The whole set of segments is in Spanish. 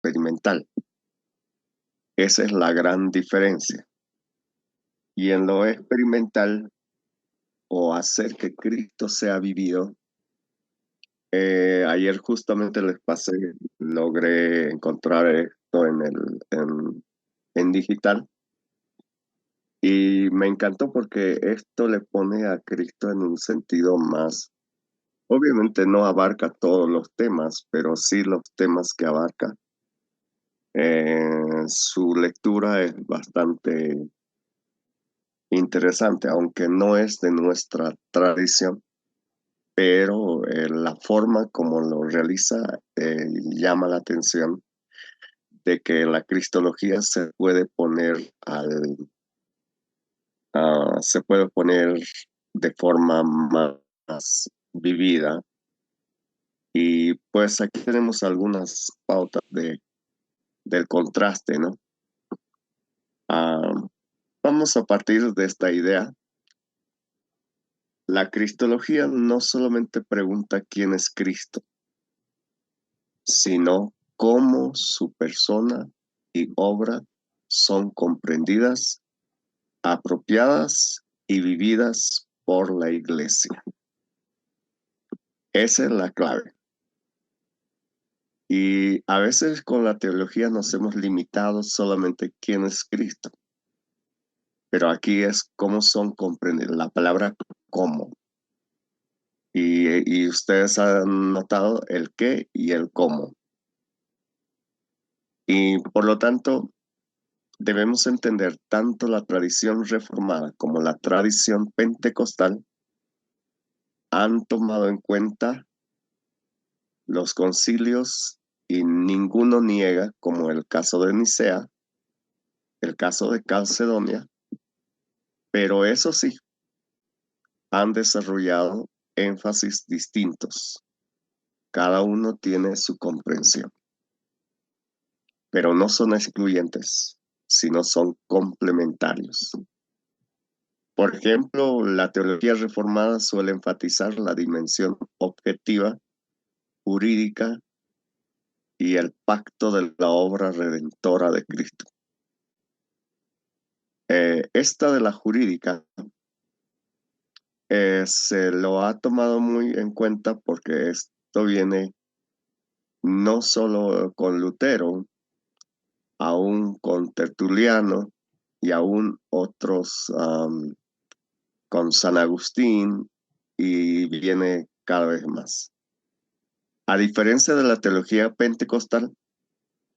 experimental. Esa es la gran diferencia. Y en lo experimental, o hacer que Cristo sea vivido, ayer justamente les pasé, logré encontrar esto en digital y me encantó porque esto le pone a Cristo en un sentido más, obviamente no abarca todos los temas, pero sí los temas que abarca. Su lectura es bastante interesante, aunque no es de nuestra tradición, pero la forma como lo realiza llama la atención de que la cristología se puede poner de forma más vivida. Y pues aquí tenemos algunas pautas del contraste, ¿no? Ah, vamos a partir de esta idea. La cristología no solamente pregunta quién es Cristo, sino cómo su persona y obra son comprendidas, apropiadas y vividas por la Iglesia. Esa es la clave. Y a veces con la teología nos hemos limitado solamente quién es Cristo, pero aquí es cómo son comprendidas, la palabra cómo. Y ustedes han notado el qué y el cómo. Y por lo tanto, debemos entender tanto la tradición reformada como la tradición pentecostal han tomado en cuenta los concilios y ninguno niega, como el caso de Nicea, el caso de Calcedonia, pero eso sí, han desarrollado énfasis distintos. Cada uno tiene su comprensión, pero no son excluyentes, sino son complementarios. Por ejemplo, la teología reformada suele enfatizar la dimensión objetiva, jurídica y el pacto de la obra redentora de Cristo. Esta de la jurídica se lo ha tomado muy en cuenta porque esto viene no solo con Lutero, aún con Tertuliano y aún otros con San Agustín y viene cada vez más. A diferencia de la teología pentecostal,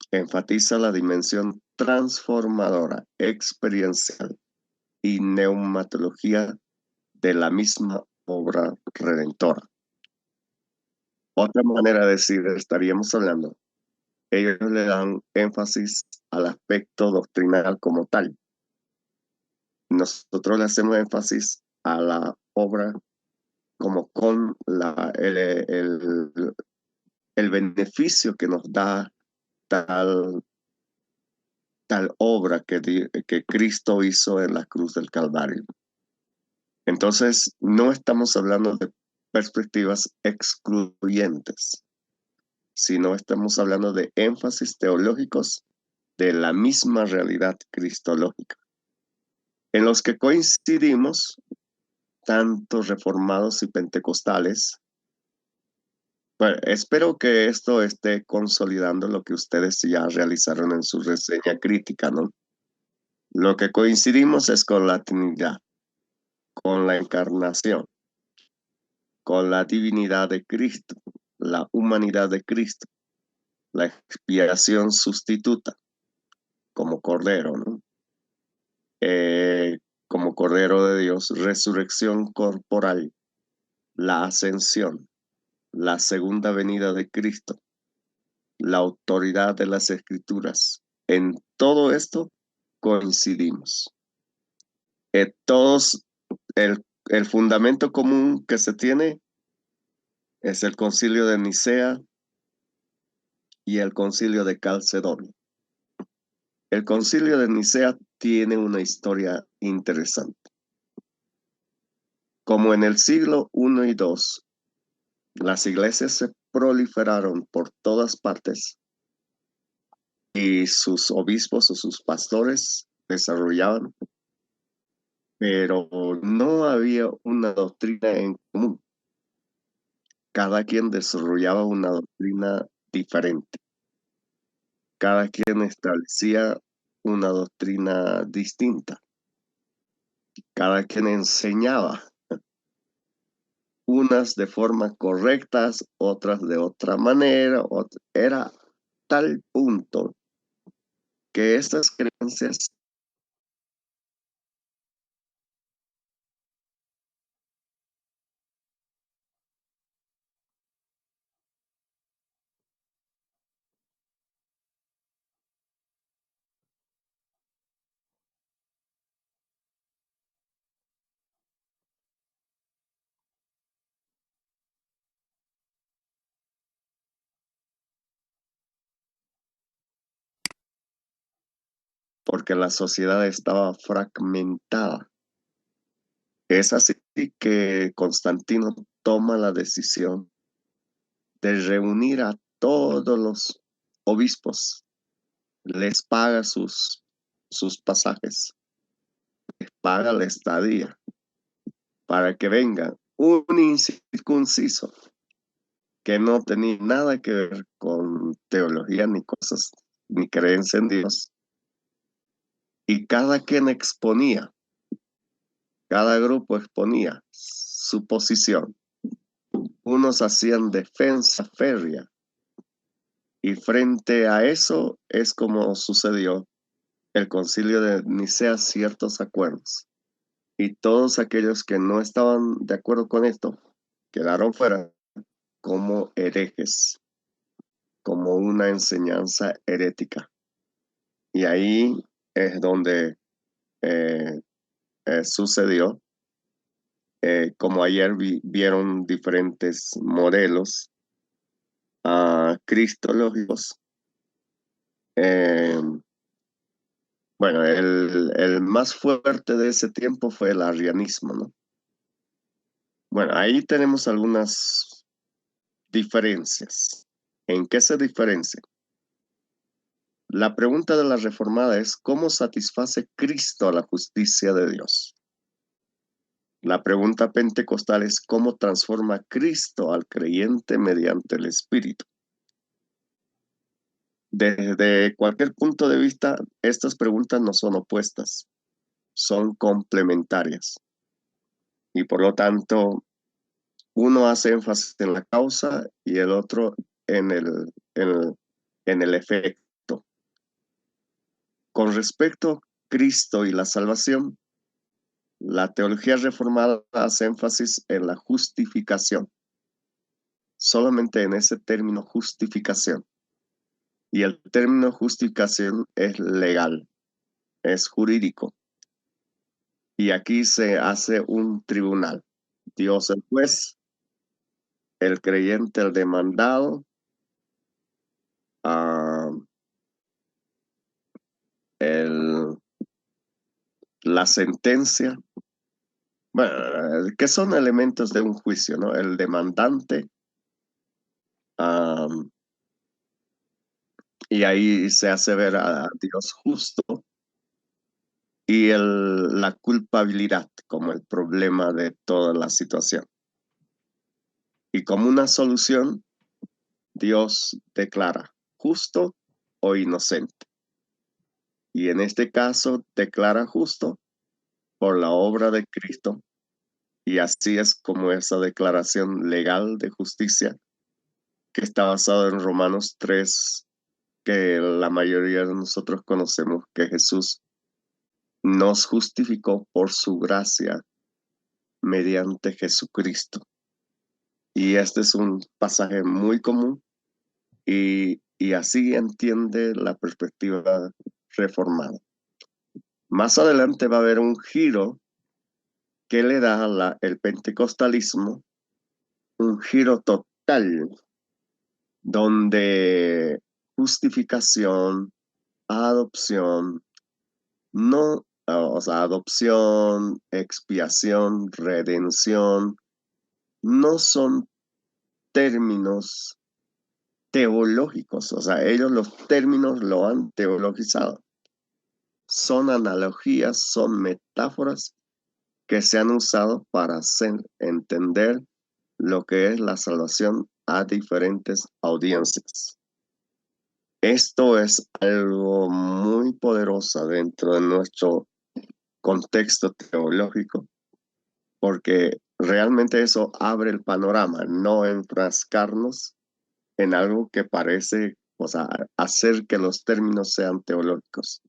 enfatiza la dimensión transformadora, experiencial y neumatología de la misma obra redentora. Otra manera de decir, estaríamos hablando, ellos le dan énfasis al aspecto doctrinal como tal. Nosotros le hacemos énfasis a la obra como con el beneficio que nos da tal, tal obra que Cristo hizo en la cruz del Calvario. Entonces, no estamos hablando de perspectivas excluyentes, sino estamos hablando de énfasis teológicos de la misma realidad cristológica, en los que coincidimos tanto reformados y pentecostales. Bueno, espero que esto esté consolidando lo que ustedes ya realizaron en su reseña crítica, ¿no? Lo que coincidimos es con la Trinidad, con la encarnación, con la divinidad de Cristo, la humanidad de Cristo, la expiación sustituta como Cordero, ¿no? Como Cordero de Dios, resurrección corporal, la ascensión, la segunda venida de Cristo, la autoridad de las Escrituras. En todo esto coincidimos. Todos, el fundamento común que se tiene es el concilio de Nicea y el concilio de Calcedonia. El concilio de Nicea tiene una historia interesante. Como en el siglo I y II, las iglesias se proliferaron por todas partes. y sus obispos o sus pastores desarrollaban, pero no había una doctrina en común. Cada quien desarrollaba una doctrina diferente. Cada quien establecía una doctrina distinta. Cada quien enseñaba, unas de forma correctas, otras de otra manera. Era tal punto que estas creencias, porque la sociedad estaba fragmentada. Es así que Constantino toma la decisión de reunir a todos los obispos, les paga sus pasajes, les paga la estadía para que vengan un incircunciso que no tenía nada que ver con teología ni cosas, ni creencia en Dios. Y cada quien exponía, cada grupo exponía su posición. Unos hacían defensa férrea y frente a eso es como sucedió el concilio de Nicea, ciertos acuerdos. Y todos aquellos que no estaban de acuerdo con esto quedaron fuera como herejes, como una enseñanza herética. Y ahí es donde eh, sucedió, como ayer vieron diferentes modelos cristológicos. eh, bueno, el más fuerte de ese tiempo fue el arrianismo, ¿no? Bueno, ahí tenemos algunas diferencias. ¿En qué se diferencia? La pregunta de la reformada es ¿cómo satisface Cristo a la justicia de Dios? La pregunta pentecostal es ¿cómo transforma Cristo al creyente mediante el Espíritu? Desde cualquier punto de vista, estas preguntas no son opuestas, son complementarias. Y por lo tanto, uno hace énfasis en la causa y el otro en en el efecto. Con respecto a Cristo y la salvación, la teología reformada hace énfasis en la justificación, solamente en ese término justificación. Y el término justificación es legal, es jurídico. Y aquí se hace un tribunal. Dios el juez, el creyente el demandado, ah, el, la sentencia. Bueno, que son elementos de un juicio, ¿no? El demandante, ah, y ahí se hace ver a Dios justo, y la culpabilidad como el problema de toda la situación. Y como una solución, Dios declara justo o inocente. Y en este caso declara justo por la obra de Cristo. Y así es como esa declaración legal de justicia que está basada en Romanos 3, que la mayoría de nosotros conocemos, que Jesús nos justificó por su gracia mediante Jesucristo. Y este es un pasaje muy común y así entiende la perspectiva reformada. Más adelante va a haber un giro que le da el pentecostalismo, un giro total, donde justificación, adopción, no, o sea, adopción, expiación, redención, no son términos teológicos, o sea, ellos los términos lo han teologizado. Son analogías, son metáforas que se han usado para hacer entender lo que es la salvación a diferentes audiencias. Esto es algo muy poderoso dentro de nuestro contexto teológico, porque realmente eso abre el panorama, no enfrascarnos en algo que parece, o sea, hacer que los términos sean teológicos.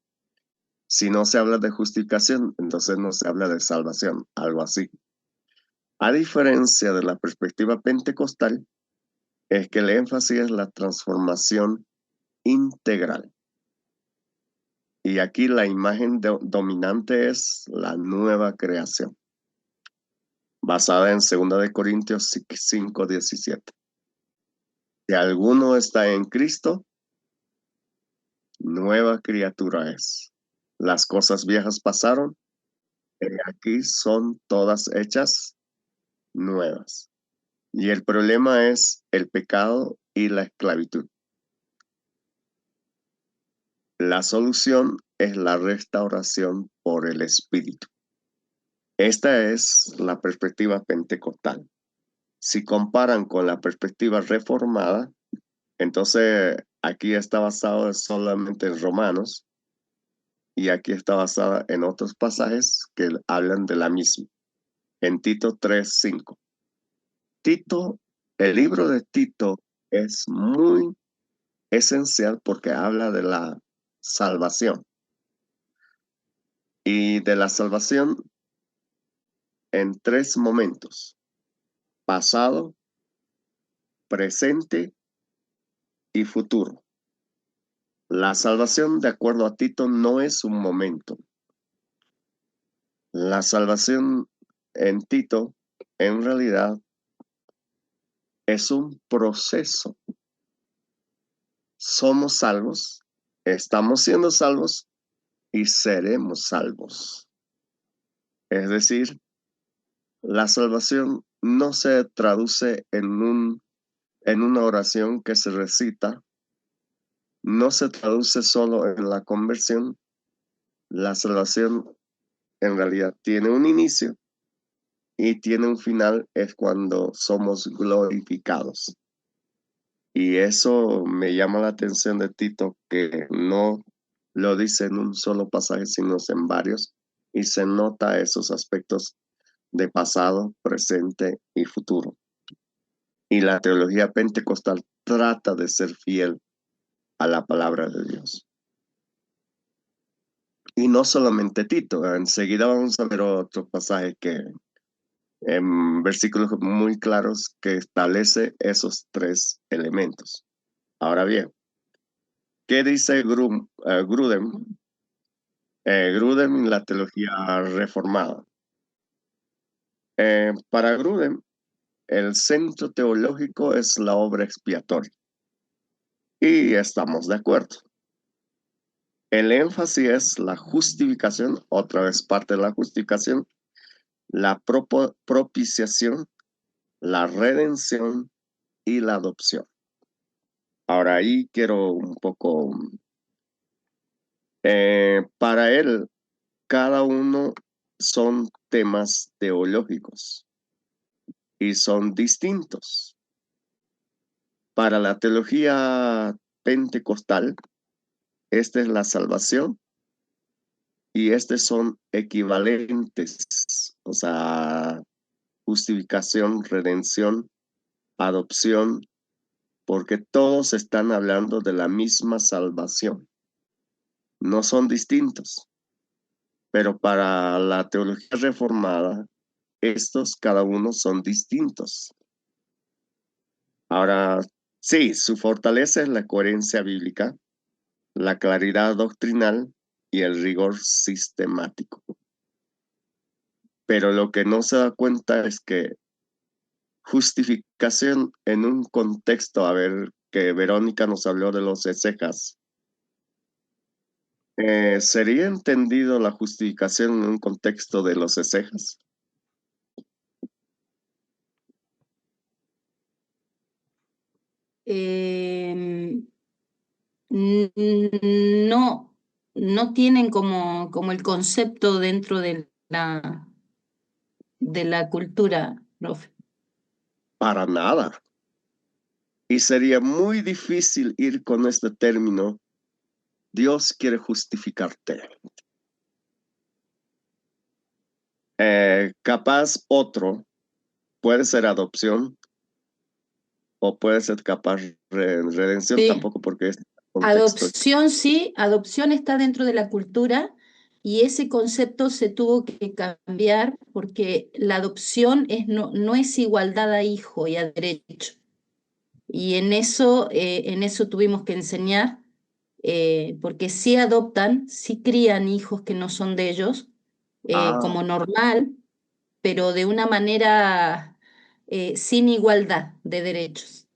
Si no se habla de justificación, entonces no se habla de salvación, algo así. A diferencia de la perspectiva pentecostal, es que el énfasis es la transformación integral. Y aquí la imagen dominante es la nueva creación, basada en 2 de Corintios 5:17. Si alguno está en Cristo, nueva criatura es. Las cosas viejas pasaron, y aquí son todas hechas nuevas. Y el problema es el pecado y la esclavitud. La solución es la restauración por el Espíritu. Esta es la perspectiva pentecostal. Si comparan con la perspectiva reformada, entonces aquí está basado solamente en Romanos y aquí está basada en otros pasajes que hablan de la misma. En Tito 3:5. Tito, el libro de Tito es muy esencial porque habla de la salvación y de la salvación en tres momentos: pasado, presente y futuro. La salvación, de acuerdo a Tito, no es un momento. La salvación en Tito, en realidad, es un proceso. Somos salvos, estamos siendo salvos y seremos salvos. Es decir, la salvación no se traduce en una oración que se recita, no se traduce solo en la conversión. La salvación en realidad tiene un inicio y tiene un final, es cuando somos glorificados. Y eso me llama la atención de Tito, que no lo dice en un solo pasaje, sino en varios, y se nota esos aspectos de pasado, presente y futuro. Y la teología pentecostal trata de ser fiel a la palabra de Dios. Y no solamente Tito, enseguida vamos a ver otros pasajes que en versículos muy claros que establece esos tres elementos. Ahora bien, ¿qué dice Grudem? Grudem en la teología reformada. Para Grudem, el centro teológico es la obra expiatoria. Y estamos de acuerdo. El énfasis es la justificación, otra vez parte de la justificación, la propiciación, la redención y la adopción. Ahora ahí quiero un poco, para él, cada uno son temas teológicos y son distintos. Para la teología pentecostal, esta es la salvación y estos son equivalentes, o sea, justificación, redención, adopción, porque todos están hablando de la misma salvación. No son distintos, pero para la teología reformada, estos cada uno son distintos. Ahora, sí, su fortaleza es la coherencia bíblica, la claridad doctrinal y el rigor sistemático. Pero lo que no se da cuenta es que justificación en un contexto, a ver, que Verónica nos habló de los exegetas, ¿sería entendido la justificación en un contexto de los exegetas? eh, no, no tienen como el concepto dentro de la cultura, profe. Para nada. Y sería muy difícil ir con este término, Dios quiere justificarte. Capaz otro, puede ser adopción o puede ser capaz redención, Sí, tampoco porque es contexto. adopción sí, adopción está dentro de la cultura y ese concepto se tuvo que cambiar porque la adopción no es igualdad a hijo y a derecho. Y en eso tuvimos que enseñar, porque sí adoptan, sí crían hijos que no son de ellos, Ah, como normal, pero de una manera sin igualdad de derechos.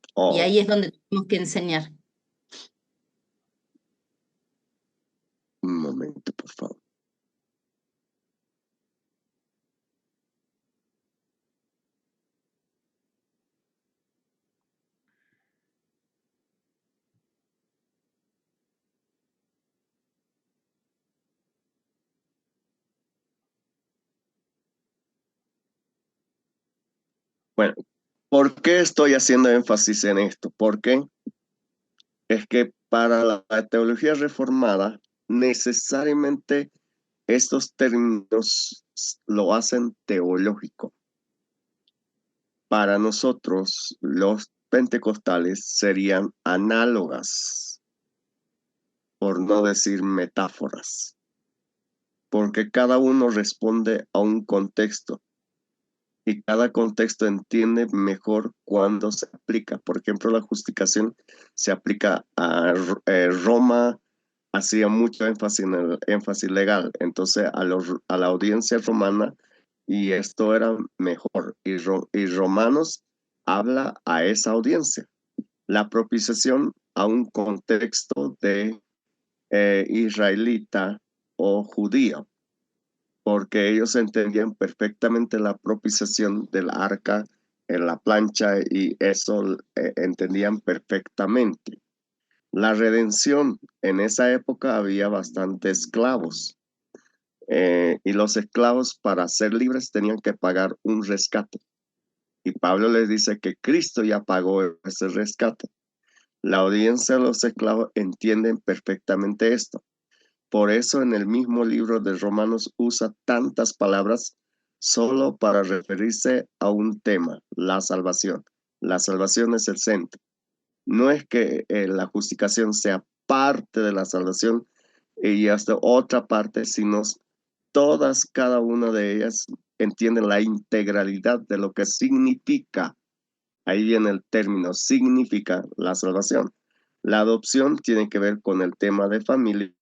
Y oh, ahí es donde tuvimos que enseñar. un momento, por favor. Bueno, ¿por qué estoy haciendo énfasis en esto? Porque es que para la teología reformada, necesariamente estos términos lo hacen teológico. Para nosotros, los pentecostales serían análogas, por no decir metáforas, porque cada uno responde a un contexto y cada contexto entiende mejor cuándo se aplica. Por ejemplo, la justificación se aplica a Roma, hacía mucho énfasis en el énfasis legal, entonces a la audiencia romana, y esto era mejor. Y Romanos habla a esa audiencia. La propiciación a un contexto de israelita o judío, porque ellos entendían perfectamente la propiciación del arca en la plancha y eso entendían perfectamente. La redención, en esa época había bastantes esclavos y los esclavos para ser libres tenían que pagar un rescate. Y Pablo les dice que Cristo ya pagó ese rescate. La audiencia de los esclavos entienden perfectamente esto. Por eso en el mismo libro de Romanos usa tantas palabras solo para referirse a un tema, la salvación. La salvación es el centro. No es que la justificación sea parte de la salvación y hasta otra parte, sino todas, cada una de ellas entienden la integralidad de lo que significa. Ahí viene el término, significa la salvación. La adopción tiene que ver con el tema de familia,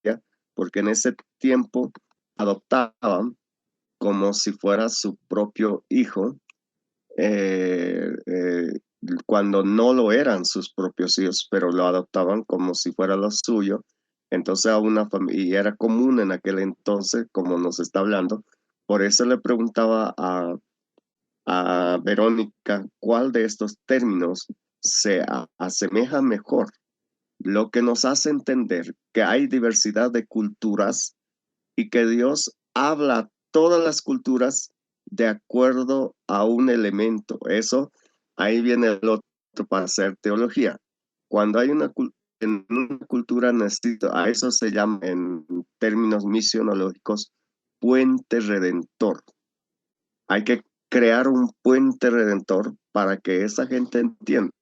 porque en ese tiempo adoptaban como si fuera su propio hijo, eh, eh, cuando no lo eran sus propios hijos, pero lo adoptaban como si fuera lo suyo. Entonces a una familia, y era común en aquel entonces, como nos está hablando, por eso le preguntaba a Verónica cuál de estos términos se asemeja mejor, lo que nos hace entender que hay diversidad de culturas y que Dios habla a todas las culturas de acuerdo a un elemento. Eso, ahí viene el otro para hacer teología. Cuando hay en una cultura necesita, a eso se llama en términos misionológicos puente redentor. Hay que crear un puente redentor para que esa gente entienda.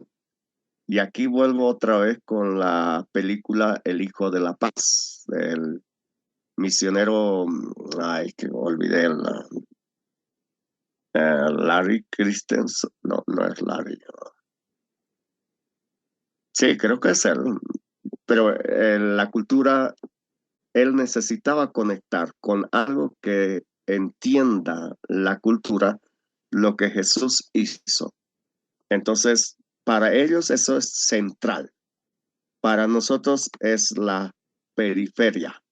Y aquí vuelvo otra vez con la película El Hijo de la Paz, del misionero, ay, que olvidé, Larry Christensen, no, no es Larry. Sí, creo que es él, pero la cultura, él necesitaba conectar con algo que entienda la cultura, lo que Jesús hizo. Entonces, para ellos eso es central. Para nosotros es la periferia.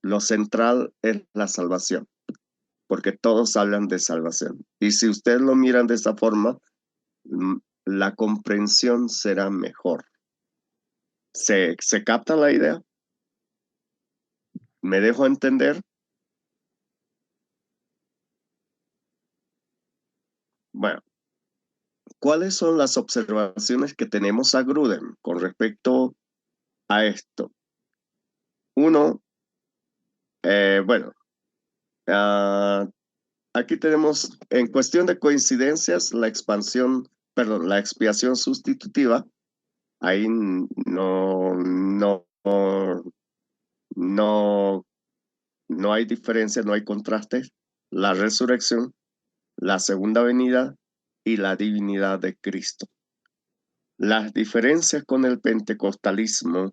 Lo central es la salvación, porque todos hablan de salvación. Y si ustedes lo miran de esa forma, la comprensión será mejor. ¿Se capta la idea? ¿Me dejo entender? Bueno, ¿cuáles son las observaciones que tenemos a Grudem con respecto a esto? Uno, bueno, ah, aquí tenemos en cuestión de coincidencias la expansión, perdón, la expiación sustitutiva. Ahí no, no hay diferencia, no hay contraste. La resurrección, la segunda venida y la divinidad de Cristo. Las diferencias con el pentecostalismo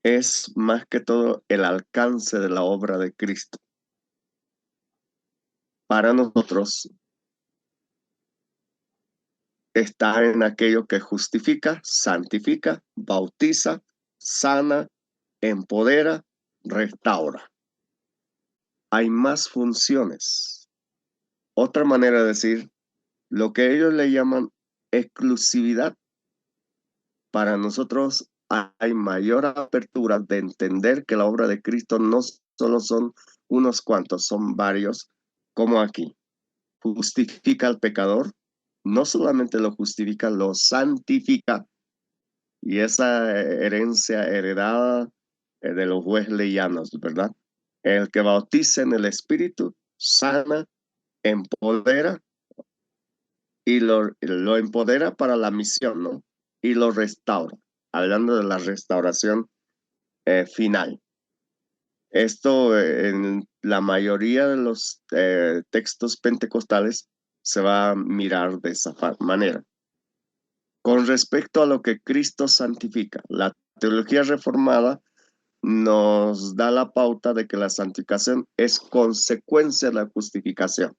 es más que todo el alcance de la obra de Cristo. Para nosotros está en aquello que justifica, santifica, bautiza, sana, empodera, restaura. Hay más funciones. Otra manera de decir, lo que ellos le llaman exclusividad, para nosotros hay mayor apertura de entender que la obra de Cristo no solo son unos cuantos, son varios, como aquí. Justifica al pecador, no solamente lo justifica, lo santifica. Y esa herencia heredada de los wesleyanos, ¿verdad? El que bautiza en el Espíritu, sana, empodera y lo empodera para la misión, ¿no? Y lo restaura, hablando de la restauración final. Esto en la mayoría de los textos pentecostales se va a mirar de esa manera. Con respecto a lo que Cristo santifica, la teología reformada nos da la pauta de que la santificación es consecuencia de la justificación.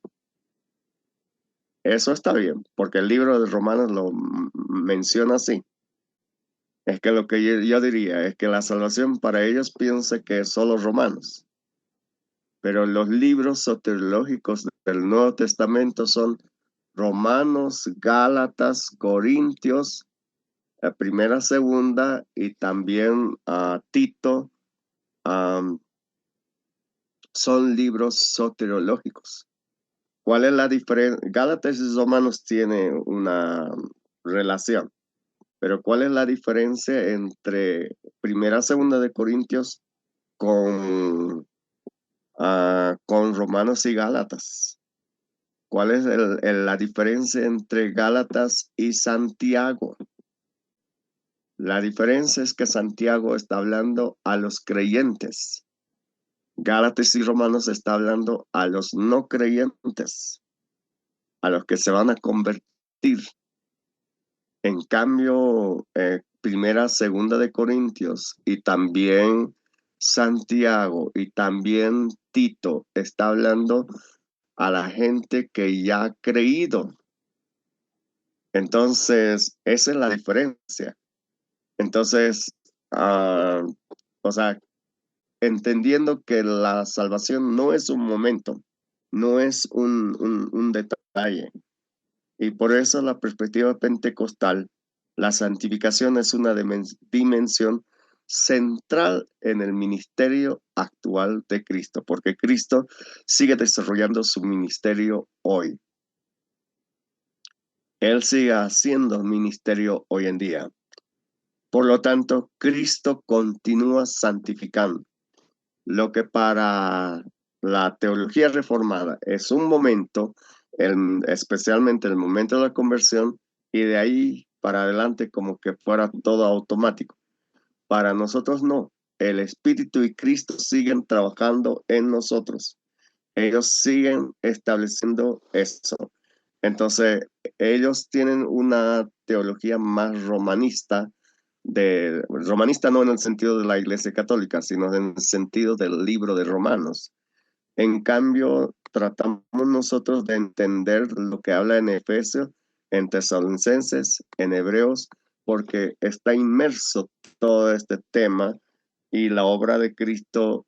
Eso está bien, porque el libro de Romanos lo menciona así. Es que lo que yo diría es que la salvación para ellos piensa que es solo Romanos, pero los libros soteriológicos del Nuevo Testamento son Romanos, Gálatas, Corintios, Primera, Segunda y también Tito. Son libros soteriológicos. ¿Cuál es la diferencia? Gálatas y Romanos tiene una relación, pero ¿cuál es la diferencia entre Primera, Segunda de Corintios con Romanos y Gálatas? ¿Cuál es la diferencia entre Gálatas y Santiago? La diferencia es que Santiago está hablando a los creyentes. Gálatas y Romanos está hablando a los no creyentes, a los que se van a convertir. En cambio, Primera, Segunda de Corintios y también Santiago y también Tito está hablando a la gente que ya ha creído. Entonces, esa es la diferencia. Entonces, o sea, entendiendo que la salvación no es un momento, no es un detalle. Y por eso la perspectiva pentecostal, la santificación es una dimensión central en el ministerio actual de Cristo, porque Cristo sigue desarrollando su ministerio hoy. Él sigue haciendo ministerio hoy en día. Por lo tanto, Cristo continúa santificando. Lo que para la teología reformada es un momento, especialmente el momento de la conversión, y de ahí para adelante como que fuera todo automático. Para nosotros no. El Espíritu y Cristo siguen trabajando en nosotros. Ellos siguen estableciendo eso. Entonces, ellos tienen una teología más romanista, romanista no en el sentido de la Iglesia Católica, sino en el sentido del libro de Romanos. En cambio, tratamos nosotros de entender lo que habla en Efesios, en Tesalonicenses, en Hebreos, porque está inmerso todo este tema y la obra de Cristo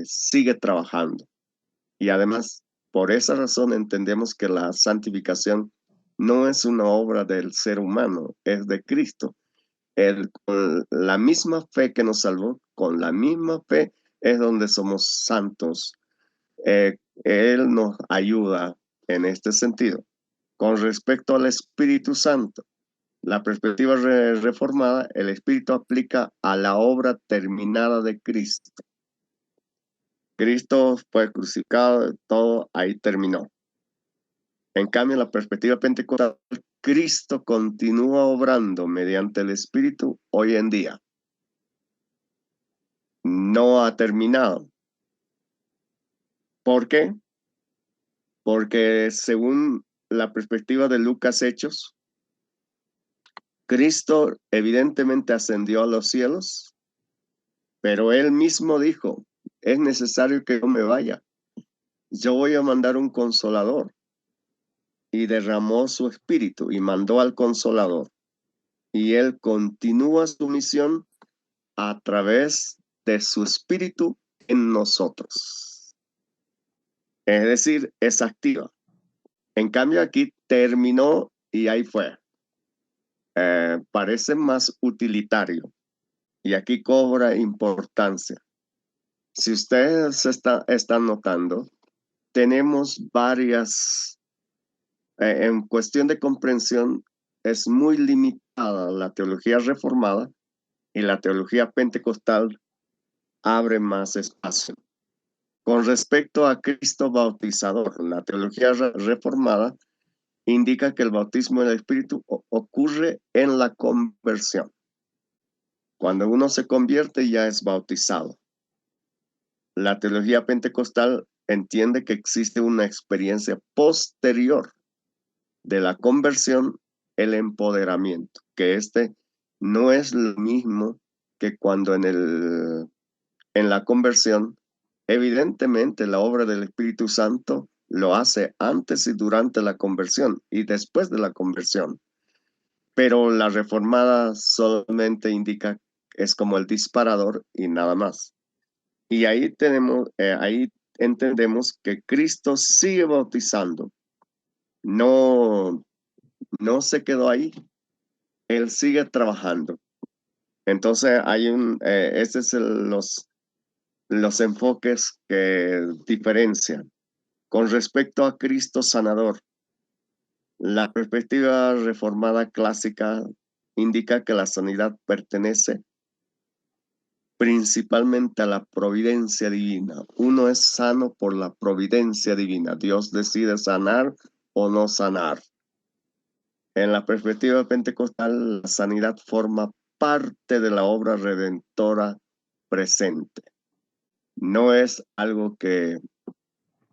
sigue trabajando. Y además, por esa razón entendemos que la santificación no es una obra del ser humano, es de Cristo. Con la misma fe que nos salvó, con la misma fe es donde somos santos. Él nos ayuda en este sentido. Con respecto al Espíritu Santo, la perspectiva reformada, el Espíritu aplica a la obra terminada de Cristo. Cristo fue crucificado, todo ahí terminó. En cambio, la perspectiva pentecostal, Cristo continúa obrando mediante el Espíritu hoy en día. No ha terminado. ¿Por qué? Porque según la perspectiva de Lucas Hechos, Cristo evidentemente ascendió a los cielos, pero él mismo dijo, es necesario que yo me vaya. Yo voy a mandar un consolador. Y derramó su espíritu y mandó al consolador. Y él continúa su misión a través de su espíritu en nosotros. Es decir, es activa. En cambio aquí terminó y ahí fue. Parece más utilitario y aquí cobra importancia. Si ustedes están notando, tenemos varias, en cuestión de comprensión, es muy limitada la teología reformada y la teología pentecostal abre más espacio. Con respecto a Cristo bautizador, la teología reformada indica que el bautismo del Espíritu ocurre en la conversión. Cuando uno se convierte ya es bautizado. La teología pentecostal entiende que existe una experiencia posterior de la conversión, el empoderamiento, que no es lo mismo que cuando en la conversión, evidentemente la obra del Espíritu Santo lo hace antes y durante la conversión y después de la conversión. Pero la reformada solamente indica, es como el disparador y nada más. Y ahí entendemos que Cristo sigue bautizando. No, no se quedó ahí. Él sigue trabajando. Entonces ese es los enfoques que diferencian. Con respecto a Cristo sanador, la perspectiva reformada clásica indica que la sanidad pertenece principalmente a la providencia divina. Uno es sano por la providencia divina. Dios decide sanar o no sanar. En la perspectiva pentecostal, la sanidad forma parte de la obra redentora presente. No es algo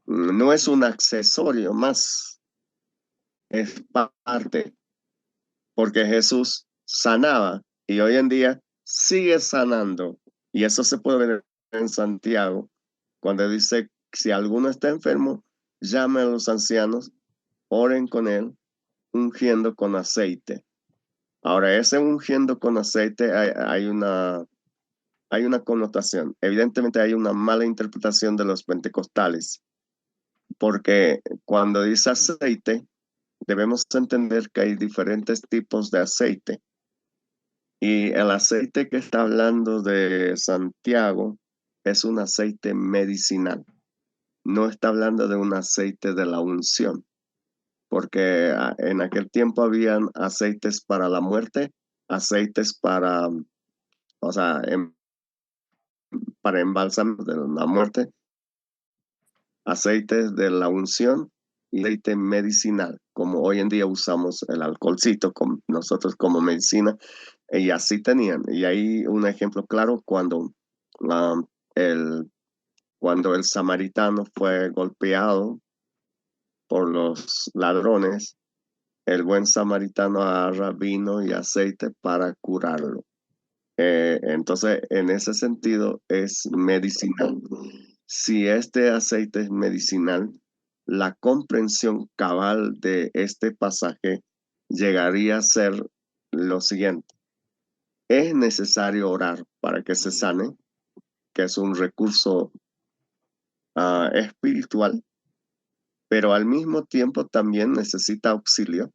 no es un accesorio más, es parte, porque Jesús sanaba y hoy en día sigue sanando. Y eso se puede ver en Santiago, cuando dice, si alguno está enfermo, llame a los ancianos, oren con él, ungiendo con aceite. Ahora, ese ungiendo con aceite hay una connotación. Evidentemente hay una mala interpretación de los pentecostales, porque cuando dice aceite, debemos entender que hay diferentes tipos de aceite. Y el aceite que está hablando de Santiago es un aceite medicinal. No está hablando de un aceite de la unción, porque en aquel tiempo habían aceites para la muerte, aceites o sea, para embalsamiento de la muerte, aceites de la unción y aceite medicinal, como hoy en día usamos el alcoholcito nosotros como medicina, y así tenían. Y hay un ejemplo claro um, el, cuando el samaritano fue golpeado por los ladrones, el buen samaritano agarra vino y aceite para curarlo. Entonces, en ese sentido, es medicinal. Si este aceite es medicinal, la comprensión cabal de este pasaje llegaría a ser lo siguiente. Es necesario orar para que se sane, que es un recurso espiritual, pero al mismo tiempo también necesita auxilio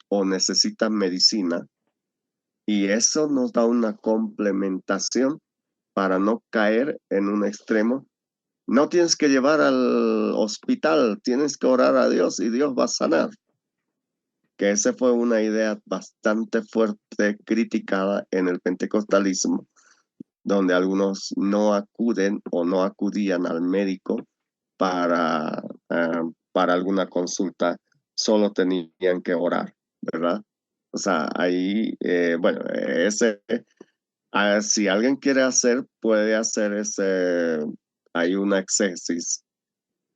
o necesitan medicina, y eso nos da una complementación para no caer en un extremo. No tienes que llevar al hospital, tienes que orar a Dios y Dios va a sanar. Que esa fue una idea bastante fuerte, criticada en el pentecostalismo, donde algunos no acuden o no acudían al médico para, para alguna consulta, solo tenían que orar, ¿verdad? O sea, ahí, bueno, si alguien quiere hacer, puede hacer hay una exégesis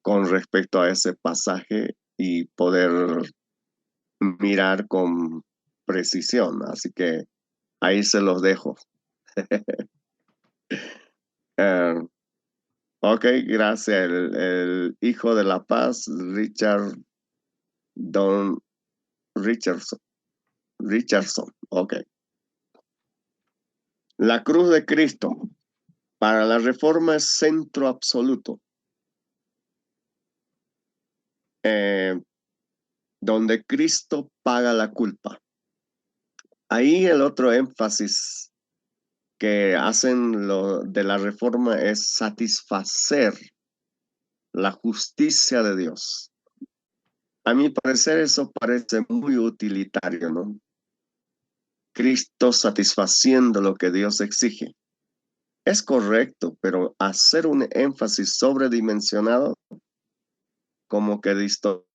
con respecto a ese pasaje y poder mirar con precisión. Así que ahí se los dejo. Eh, ok, gracias. El hijo de la paz, Don Richardson. Richardson, ok. La cruz de Cristo para la reforma es centro absoluto, eh, donde Cristo paga la culpa. Ahí el otro énfasis que hacen de la reforma es satisfacer la justicia de Dios. A mi parecer eso parece muy utilitario, ¿no? Cristo satisfaciendo lo que Dios exige. Es correcto, pero hacer un énfasis sobredimensionado como que distorsiona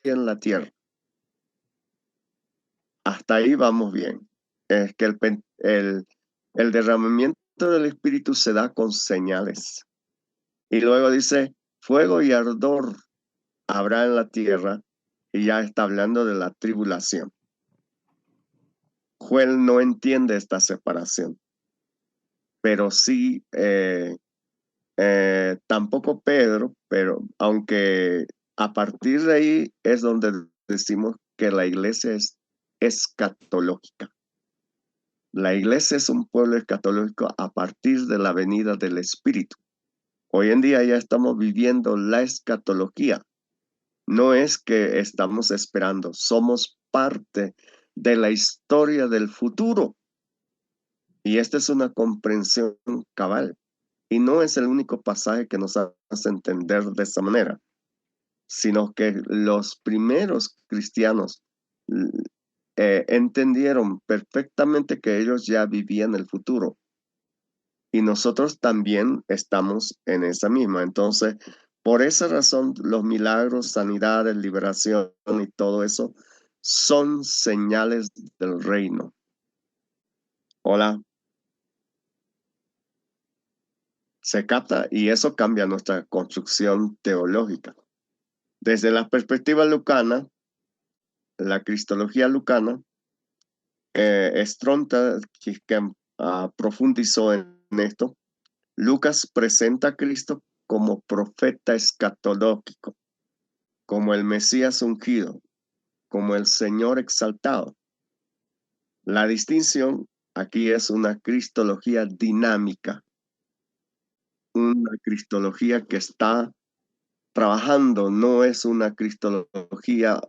en la tierra. Hasta ahí vamos bien. Es que el derramamiento del Espíritu se da con señales. Y luego dice, fuego y ardor habrá en la tierra, y ya está hablando de la tribulación. Joel no entiende esta separación, pero sí, tampoco Pedro, pero aunque a partir de ahí es donde decimos que la iglesia es escatológica. La iglesia es un pueblo escatológico a partir de la venida del Espíritu. Hoy en día ya estamos viviendo la escatología. No es que estamos esperando, somos parte de la historia del futuro. Y esta es una comprensión cabal. Y no es el único pasaje que nos hace entender de esa manera, sino que los primeros cristianos entendieron perfectamente que ellos ya vivían el futuro. Y nosotros también estamos en esa misma. Entonces, por esa razón, los milagros, sanidades, liberación y todo eso son señales del reino. Hola. Se capta y eso cambia nuestra construcción teológica. Desde la perspectiva lucana, la cristología lucana, Stronta, profundizó en esto. Lucas presenta a Cristo como profeta escatológico, como el Mesías ungido, como el Señor exaltado. La distinción aquí es una cristología dinámica, una cristología que está trabajando, no es una cristología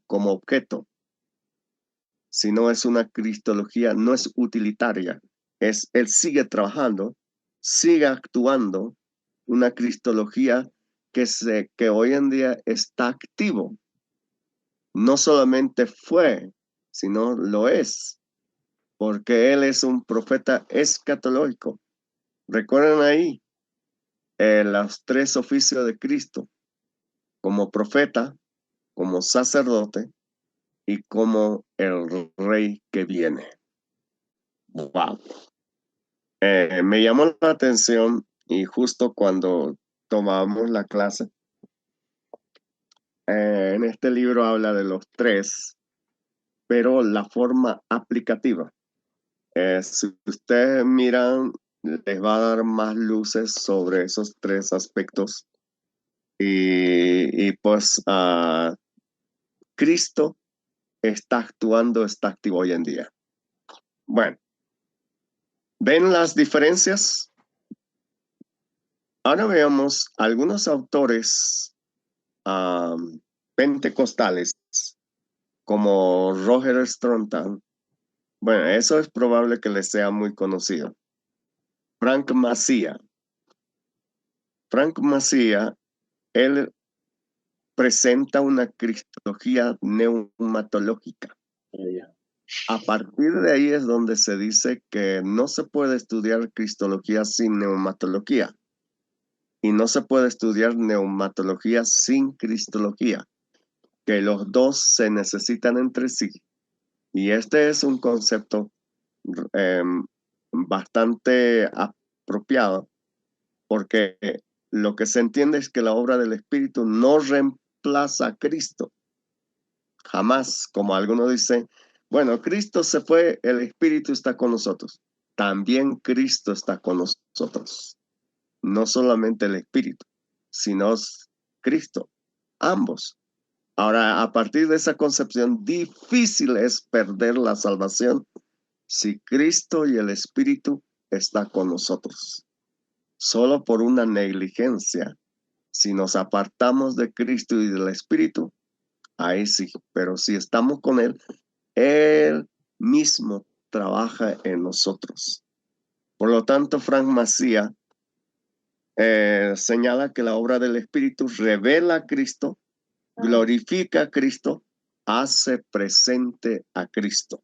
como objeto, sino es una cristología, no es utilitaria, él sigue trabajando, sigue actuando, una cristología que hoy en día está activo, no solamente fue, sino lo es, porque él es un profeta escatológico. Recuerden ahí los tres oficios de Cristo, como profeta, como sacerdote y como el rey que viene. Wow. Me llamó la atención y justo cuando tomamos la clase, en este libro habla de los tres, pero la forma aplicativa. Si ustedes miran, les va a dar más luces sobre esos tres aspectos. Y pues Cristo está actuando, está activo hoy en día. Bueno, ¿ven las diferencias? Ahora veamos algunos autores pentecostales, como Roger Strontan. Bueno, eso es probable que les sea muy conocido. Frank Macia. Frank Macia, él presenta una cristología neumatológica. A partir de ahí es donde se dice que no se puede estudiar cristología sin neumatología y no se puede estudiar neumatología sin cristología, que los dos se necesitan entre sí. Y este es un concepto eh, bastante apropiado porque lo que se entiende es que la obra del Espíritu no reemplaza a Cristo. Jamás, como algunos dicen, bueno, Cristo se fue, el Espíritu está con nosotros. También Cristo está con nosotros. No solamente el Espíritu, sino Cristo. Ambos. Ahora, a partir de esa concepción, difícil es perder la salvación si Cristo y el Espíritu están con nosotros. Solo por una negligencia, si nos apartamos de Cristo y del Espíritu, ahí sí, pero si estamos con Él mismo trabaja en nosotros. Por lo tanto, Frank Macia señala que la obra del Espíritu revela a Cristo, glorifica a Cristo, hace presente a Cristo.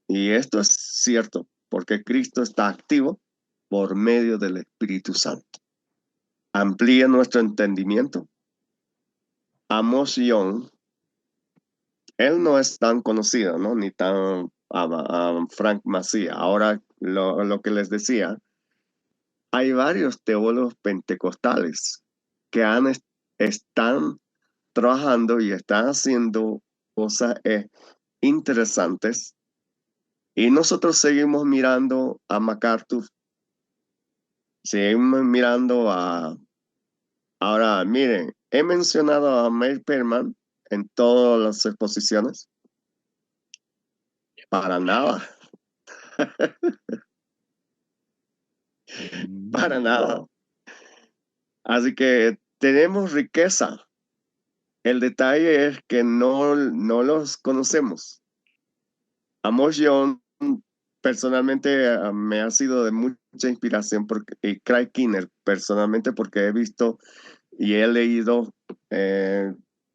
Y esto es cierto, porque Cristo está activo por medio del Espíritu Santo. Amplía nuestro entendimiento. Amos Young, él no es tan conocido, ¿no? Ni tan Frank Macia. Ahora, lo que les decía, hay varios teólogos pentecostales que están trabajando y están haciendo cosas interesantes. Y nosotros seguimos mirando a MacArthur, seguimos mirando a... Ahora, miren, he mencionado a Meir Perman en todas las exposiciones. Para nada. Para nada. Así que tenemos riqueza. El detalle es que no los conocemos. Amos Young personalmente me ha sido de mucha inspiración y Craig Kinner personalmente porque he visto y he leído,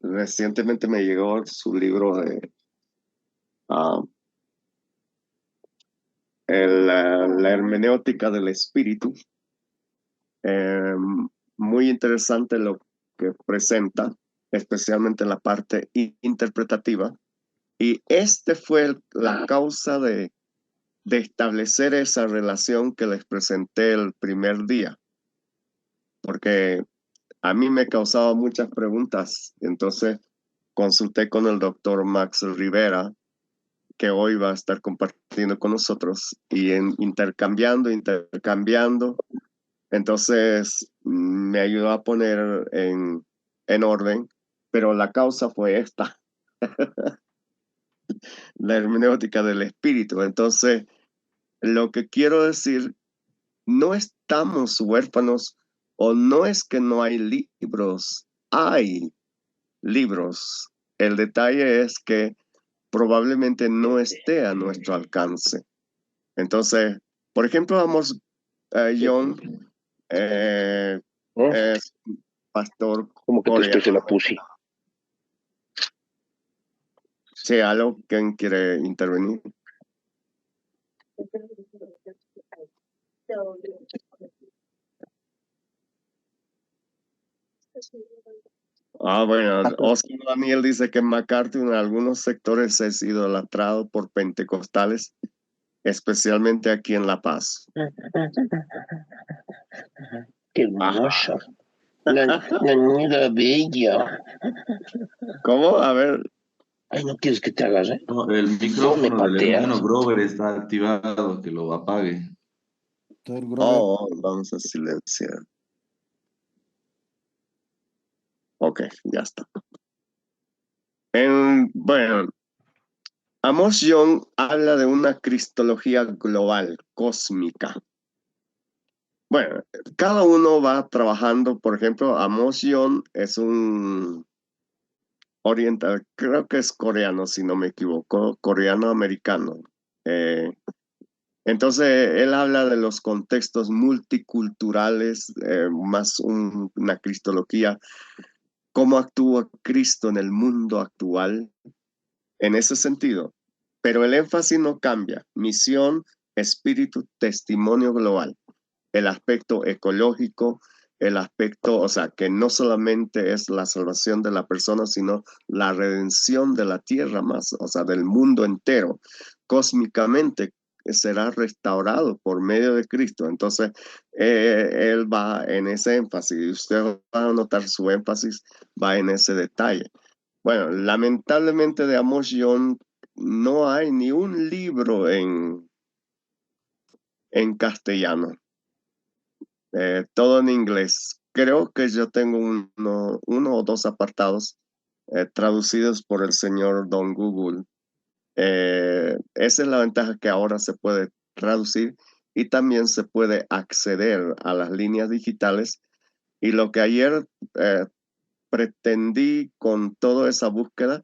recientemente me llegó su libro de ah, la hermenéutica del espíritu. Eh, Muy interesante lo que presenta, especialmente en la parte interpretativa. Y este fue la causa de de establecer esa relación que les presenté el primer día, porque a mí me causaba muchas preguntas. Entonces consulté con el doctor Max Rivera, que hoy va a estar compartiendo con nosotros, y intercambiando. Entonces me ayudó a poner en orden, pero la causa fue esta, la hermenéutica del espíritu. Entonces, lo que quiero decir, no estamos huérfanos o no es que no hay libros, hay libros. El detalle es que probablemente no esté a nuestro alcance. Entonces, por ejemplo, vamos, John ¿No? es pastor ¿Cómo que coreano. se la puse? Sí, ¿algo? ¿Quién quiere intervenir? Bueno, Oscar Daniel dice que MacArthur en algunos sectores es idolatrado por pentecostales, especialmente aquí en La Paz. Qué hermoso. La niña bella. ¿Cómo? A ver. Ay, no quieres que te hagas, ¿eh? No, el No me micrófono del pateas. hermano Grover está activado, que lo apague. Vamos a silenciar. Ok, ya está. Bueno, Amos Young habla de una cristología global, cósmica. Bueno, cada uno va trabajando, por ejemplo, Amos Young es un oriental, creo que es coreano, si no me equivoco, coreano-americano. Entonces, él habla de los contextos multiculturales, más una cristología, cómo actúa Cristo en el mundo actual, en ese sentido. Pero el énfasis no cambia. Misión, espíritu, testimonio global. El aspecto ecológico, el aspecto, o sea, que no solamente es la salvación de la persona, sino la redención de la tierra más, o sea, del mundo entero. Cósmicamente será restaurado por medio de Cristo. Entonces, él va en ese énfasis. Y usted va a notar su énfasis, va en ese detalle. Bueno, lamentablemente de Amos Yong no hay ni un libro en castellano, todo en inglés. Creo que yo tengo uno o dos apartados traducidos por el señor Don Google. Esa es la ventaja, que ahora se puede traducir y también se puede acceder a las líneas digitales. Y lo que ayer pretendí con toda esa búsqueda,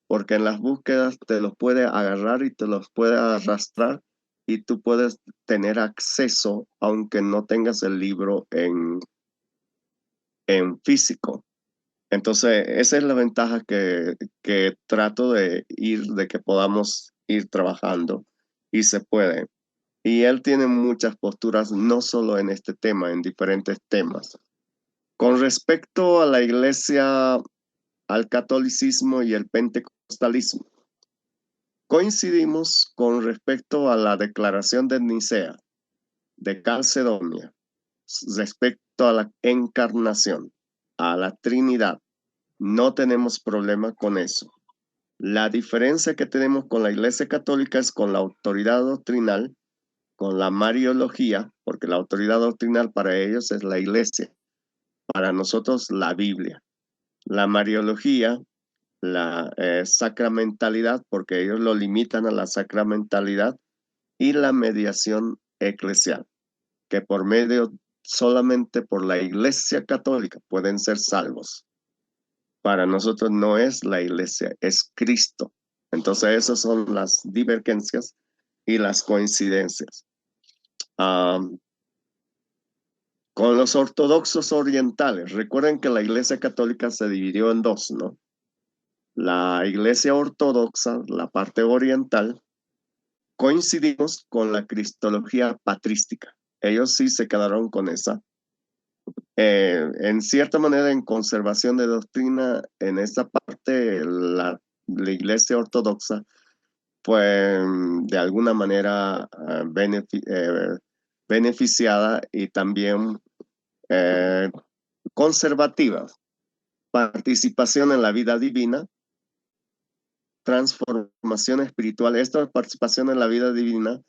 porque en las búsquedas te los puede agarrar y te los puede arrastrar y tú puedes tener acceso aunque no tengas el libro en físico. Entonces, esa es la ventaja que trato de que podamos ir trabajando, y se puede. Y él tiene muchas posturas, no solo en este tema, en diferentes temas. Con respecto a la iglesia, al catolicismo y el pentecostalismo, coincidimos con respecto a la declaración de Nicea, de Calcedonia, respecto a la encarnación, a la Trinidad. No tenemos problema con eso. La diferencia que tenemos con la Iglesia Católica es con la autoridad doctrinal, con la mariología, porque la autoridad doctrinal para ellos es la Iglesia, para nosotros la Biblia. La mariología, la sacramentalidad, porque ellos lo limitan a la sacramentalidad, y la mediación eclesial, que por medio, solamente por la Iglesia Católica pueden ser salvos. Para nosotros no es la Iglesia, es Cristo. Entonces esas son las divergencias y las coincidencias. Con los ortodoxos orientales, recuerden que la Iglesia Católica se dividió en dos, ¿no? La Iglesia Ortodoxa, la parte oriental, coincidimos con la cristología patrística. Ellos sí se quedaron con esa. En cierta manera, en conservación de doctrina, en esa parte, la Iglesia Ortodoxa fue de alguna manera beneficiada y también conservativa. Participación en la vida divina, transformación espiritual. Esta participación en la vida divina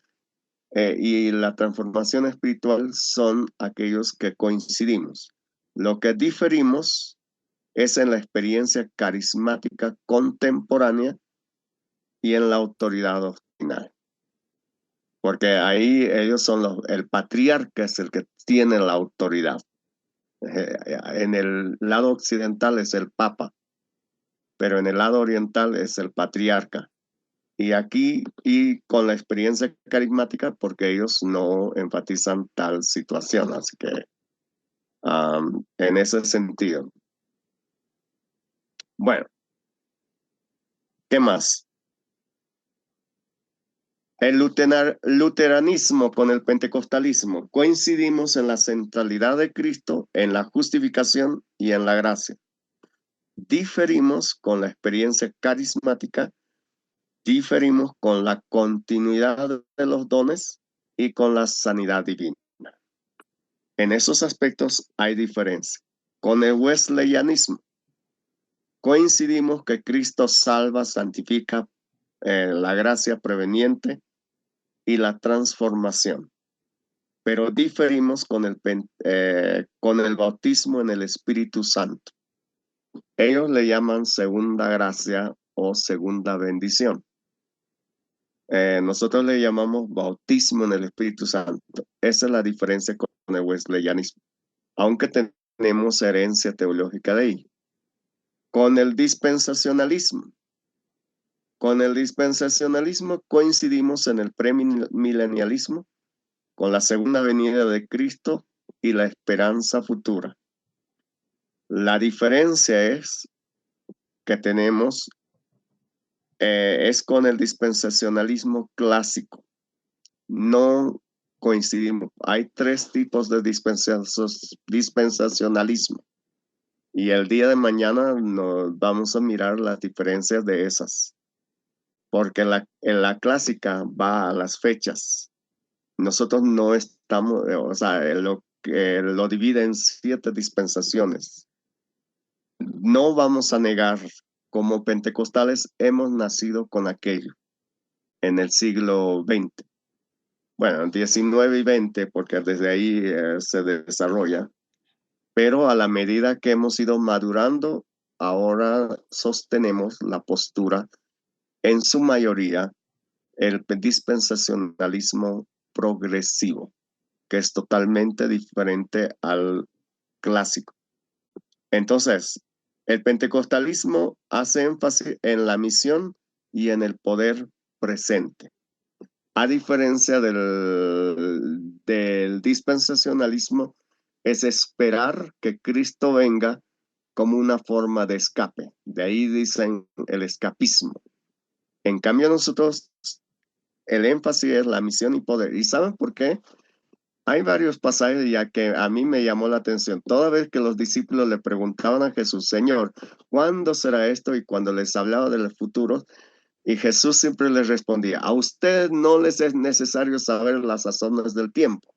y la transformación espiritual son aquellos que coincidimos. Lo que diferimos es en la experiencia carismática contemporánea y en la autoridad doctrinal. Porque ahí ellos son el patriarca es el que tiene la autoridad. En el lado occidental es el papa, pero en el lado oriental es el patriarca. Y aquí, y con la experiencia carismática, porque ellos no enfatizan tal situación. Así que, en ese sentido. Bueno, ¿qué más? El luteranismo con el pentecostalismo. Coincidimos en la centralidad de Cristo, en la justificación y en la gracia. Diferimos con la experiencia carismática, diferimos con la continuidad de los dones y con la sanidad divina. En esos aspectos hay diferencia. Con el wesleyanismo, coincidimos que Cristo salva, santifica, la gracia preveniente y la transformación. Pero diferimos con el bautismo en el Espíritu Santo. Ellos le llaman segunda gracia o segunda bendición. Nosotros le llamamos bautismo en el Espíritu Santo. Esa es la diferencia con el wesleyanismo, aunque tenemos herencia teológica de ahí. Con el dispensacionalismo. Con el dispensacionalismo coincidimos en el premilenialismo, con la segunda venida de Cristo y la esperanza futura. La diferencia es que tenemos es con el dispensacionalismo clásico. No coincidimos. Hay tres tipos de dispensacionalismo. Y el día de mañana nos vamos a mirar las diferencias de esas. Porque en la clásica va a las fechas. Nosotros no estamos, o sea, lo divide en 7 dispensaciones. No vamos a negar, como pentecostales hemos nacido con aquello en el siglo XX. Bueno, 19 y 20, porque desde ahí se desarrolla. Pero a la medida que hemos ido madurando, ahora sostenemos la postura, en su mayoría, el dispensacionalismo progresivo, que es totalmente diferente al clásico. Entonces, el pentecostalismo hace énfasis en la misión y en el poder presente. A diferencia del dispensacionalismo, es esperar que Cristo venga como una forma de escape. De ahí dicen el escapismo. En cambio, nosotros, el énfasis es la misión y poder. ¿Y saben por qué? Hay varios pasajes ya que a mí me llamó la atención. Toda vez que los discípulos le preguntaban a Jesús, Señor, ¿cuándo será esto? Y cuando les hablaba del futuro, y Jesús siempre les respondía, a ustedes no les es necesario saber las sazones del tiempo.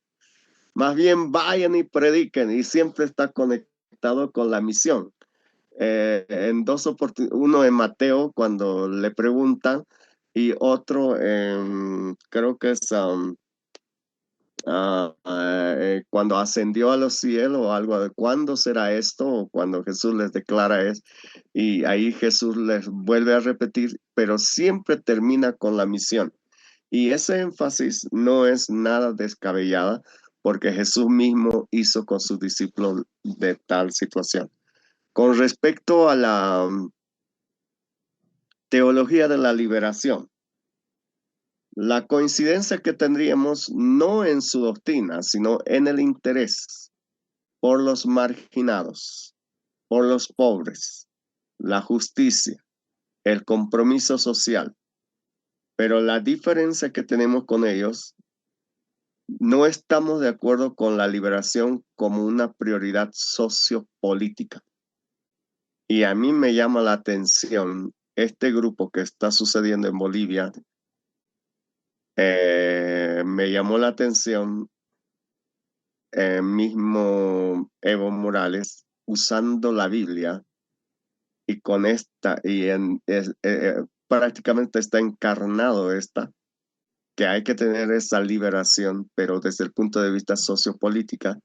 Más bien vayan y prediquen, y siempre está conectado con la misión. En dos oportunidades, uno en Mateo cuando le preguntan, y otro creo que es cuando ascendió a los cielos o algo de cuándo será esto, o cuando Jesús les declara eso, y ahí Jesús les vuelve a repetir, pero siempre termina con la misión. Y ese énfasis no es nada descabellada, porque Jesús mismo hizo con sus discípulos de tal situación. Con respecto a la teología de la liberación, la coincidencia que tendríamos no en su doctrina, sino en el interés por los marginados, por los pobres, la justicia, el compromiso social. Pero la diferencia que tenemos con ellos, no estamos de acuerdo con la liberación como una prioridad sociopolítica. Y a mí me llama la atención este grupo que está sucediendo en Bolivia, Me llamó la atención mismo Evo Morales usando la Biblia y con esta, prácticamente está encarnado que hay que tener esa liberación, pero desde el punto de vista sociopolítica.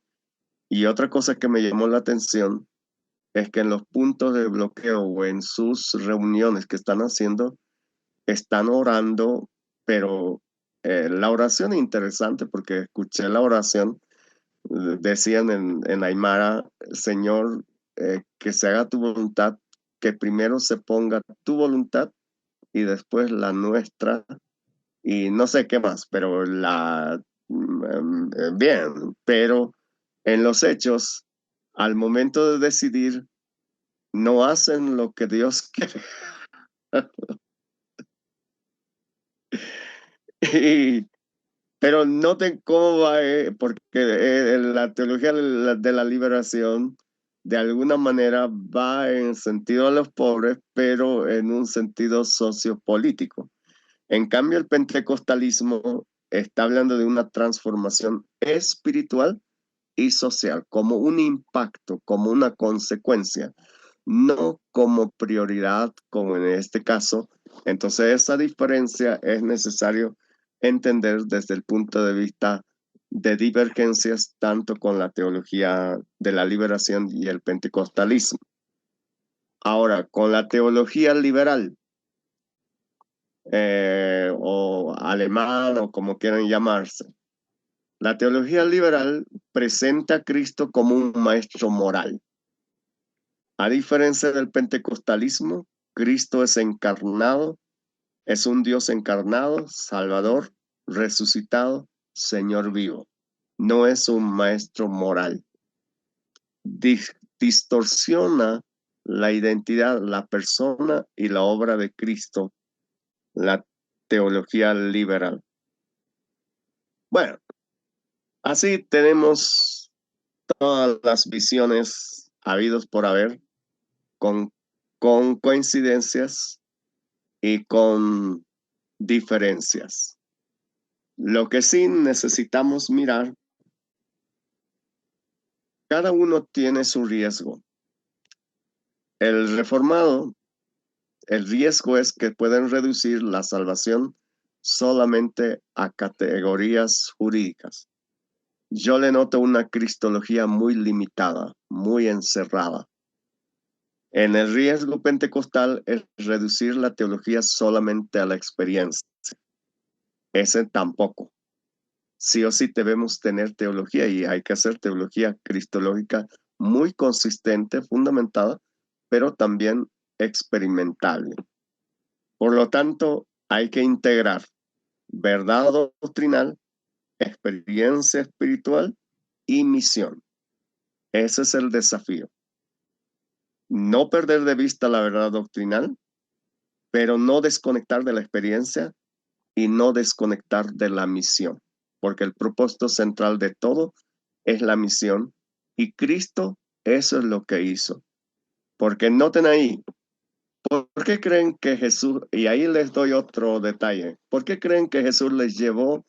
Y otra cosa que me llamó la atención es que en los puntos de bloqueo o en sus reuniones que están haciendo, están orando, pero la oración es interesante porque escuché la oración, decían en Aymara, Señor, que se haga tu voluntad, que primero se ponga tu voluntad y después la nuestra, y no sé qué más, pero bien, pero en los hechos, al momento de decidir, no hacen lo que Dios quiere. Y, pero noten cómo va, porque la teología de la liberación de alguna manera va en sentido a los pobres, pero en un sentido sociopolítico. En cambio, el pentecostalismo está hablando de una transformación espiritual y social, como un impacto, como una consecuencia, no como prioridad, como en este caso. Entonces, esa diferencia es necesario entender desde el punto de vista de divergencias tanto con la teología de la liberación y el pentecostalismo. Ahora, con la teología liberal, o alemán o como quieran llamarse, la teología liberal presenta a Cristo como un maestro moral. A diferencia del pentecostalismo, Cristo es encarnado, es un Dios encarnado, Salvador, resucitado, Señor vivo. No es un maestro moral. Distorsiona la identidad, la persona y la obra de Cristo, la teología liberal. Bueno, así tenemos todas las visiones habidos por haber, con coincidencias y con diferencias. Lo que sí necesitamos mirar, cada uno tiene su riesgo. El reformado, el riesgo es que pueden reducir la salvación solamente a categorías jurídicas. Yo le noto una cristología muy limitada, muy encerrada. En el riesgo pentecostal es reducir la teología solamente a la experiencia. Ese tampoco. Sí o sí debemos tener teología y hay que hacer teología cristológica muy consistente, fundamentada, pero también experimentable. Por lo tanto, hay que integrar verdad doctrinal, experiencia espiritual y misión. Ese es el desafío. No perder de vista la verdad doctrinal, pero no desconectar de la experiencia y no desconectar de la misión, porque el propósito central de todo es la misión y Cristo eso es lo que hizo. Porque noten ahí, ¿por qué creen que Jesús, y ahí les doy otro detalle, ¿por qué creen que Jesús les llevó,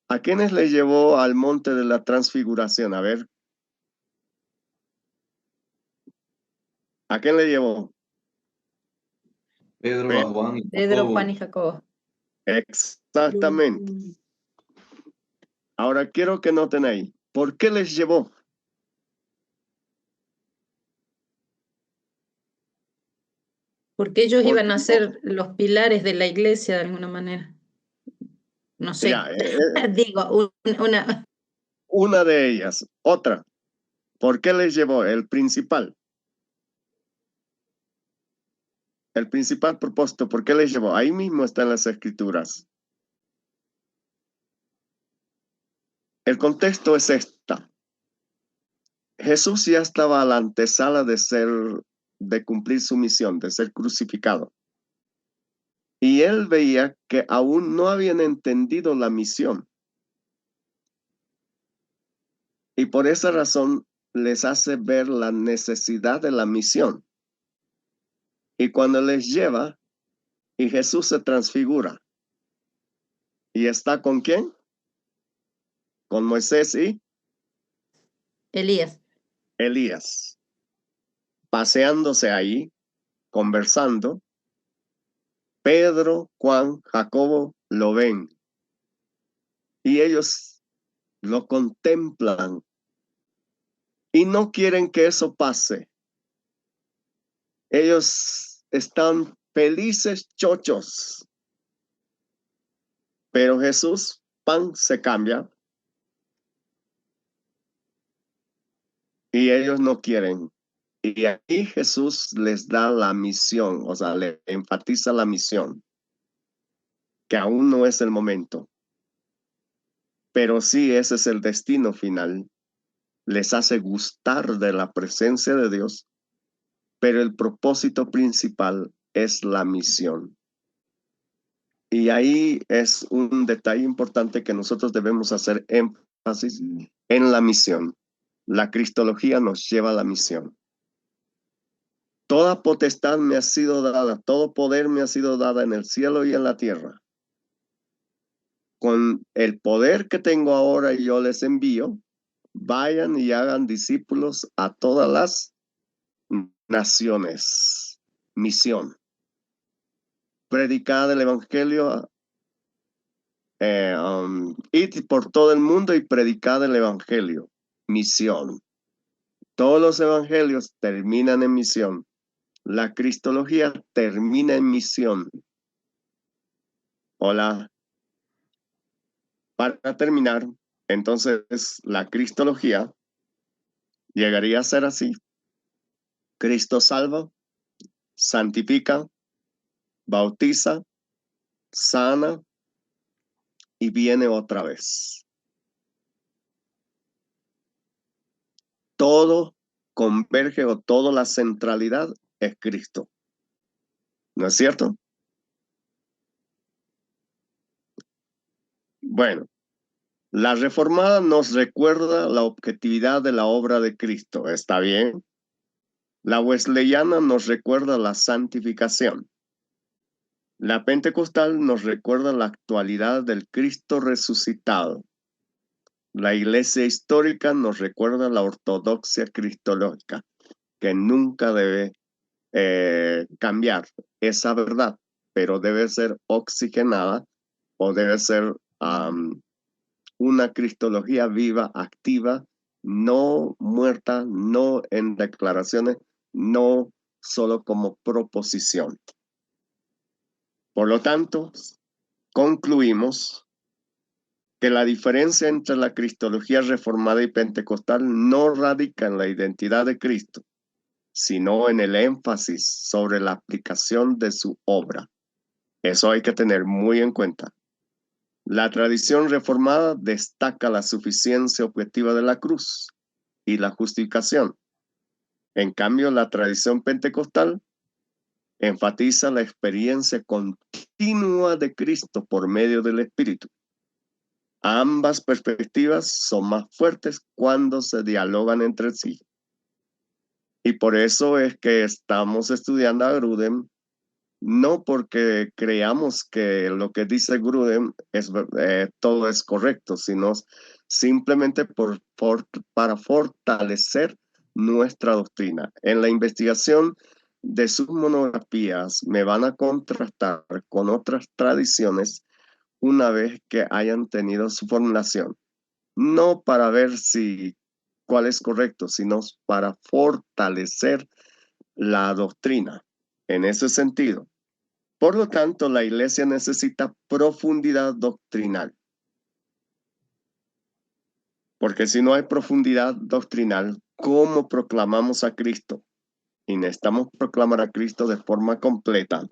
a quiénes les llevó al monte de la transfiguración? A ver, ¿a quién le llevó? Pedro, a Juan y Pedro, Jacobo. Juan y Jacobo. Exactamente. Ahora quiero que noten ahí, ¿por qué les llevó? Porque ellos ¿Por iban qué a no? ser los pilares de la iglesia de alguna manera. No Ya, sé, digo, una, una de ellas. Otra, ¿por qué les llevó? El principal propósito, ¿por qué les llevó? Ahí mismo están las escrituras. El contexto es esta. Jesús ya estaba a la antesala de cumplir su misión, de ser crucificado. Y él veía que aún no habían entendido la misión. Y por esa razón les hace ver la necesidad de la misión. Y cuando les lleva, y Jesús se transfigura, ¿Y está con quién? Con Moisés y Elías. Elías, paseándose ahí, conversando. Pedro, Juan, Jacobo lo ven y ellos lo contemplan y no quieren que eso pase. Ellos están felices, chochos. Pero Jesús, pan, se cambia y ellos no quieren. Y ahí Jesús les da la misión, o sea, le enfatiza la misión, que aún no es el momento, pero sí ese es el destino final. Les hace gustar de la presencia de Dios, pero el propósito principal es la misión. Y ahí es un detalle importante que nosotros debemos hacer énfasis en la misión. La cristología nos lleva a la misión. Toda potestad me ha sido dada, todo poder me ha sido dada en el cielo y en la tierra. Con el poder que tengo ahora yo les envío, vayan y hagan discípulos a todas las naciones. Misión. Predicad el evangelio, id por todo el mundo y predicad el evangelio. Misión. Todos los evangelios terminan en misión. La cristología termina en misión. Hola. Para terminar, entonces la cristología llegaría a ser así. Cristo salva, santifica, bautiza, sana y viene otra vez. Todo converge o toda la centralidad es Cristo. ¿No es cierto? Bueno, la reformada nos recuerda la objetividad de la obra de Cristo. ¿Está bien? La wesleyana nos recuerda la santificación. La pentecostal nos recuerda la actualidad del Cristo resucitado. La iglesia histórica nos recuerda la ortodoxia cristológica, que nunca debe cambiar esa verdad, pero debe ser oxigenada o debe ser una cristología viva, activa, no muerta, no en declaraciones, no solo como proposición. Por lo tanto, concluimos que la diferencia entre la cristología reformada y pentecostal no radica en la identidad de Cristo, sino en el énfasis sobre la aplicación de su obra. Eso hay que tener muy en cuenta. La tradición reformada destaca la suficiencia objetiva de la cruz y la justificación. En cambio, la tradición pentecostal enfatiza la experiencia continua de Cristo por medio del Espíritu. Ambas perspectivas son más fuertes cuando se dialogan entre sí. Y por eso es que estamos estudiando a Grudem, no porque creamos que lo que dice Grudem todo es correcto, sino simplemente para fortalecer nuestra doctrina. En la investigación de sus monografías me van a contrastar con otras tradiciones una vez que hayan tenido su formulación. No para ver cuál es correcto, sino para fortalecer la doctrina en ese sentido. Por lo tanto, la iglesia necesita profundidad doctrinal. Porque si no hay profundidad doctrinal, ¿cómo proclamamos a Cristo? Y necesitamos proclamar a Cristo de forma completa,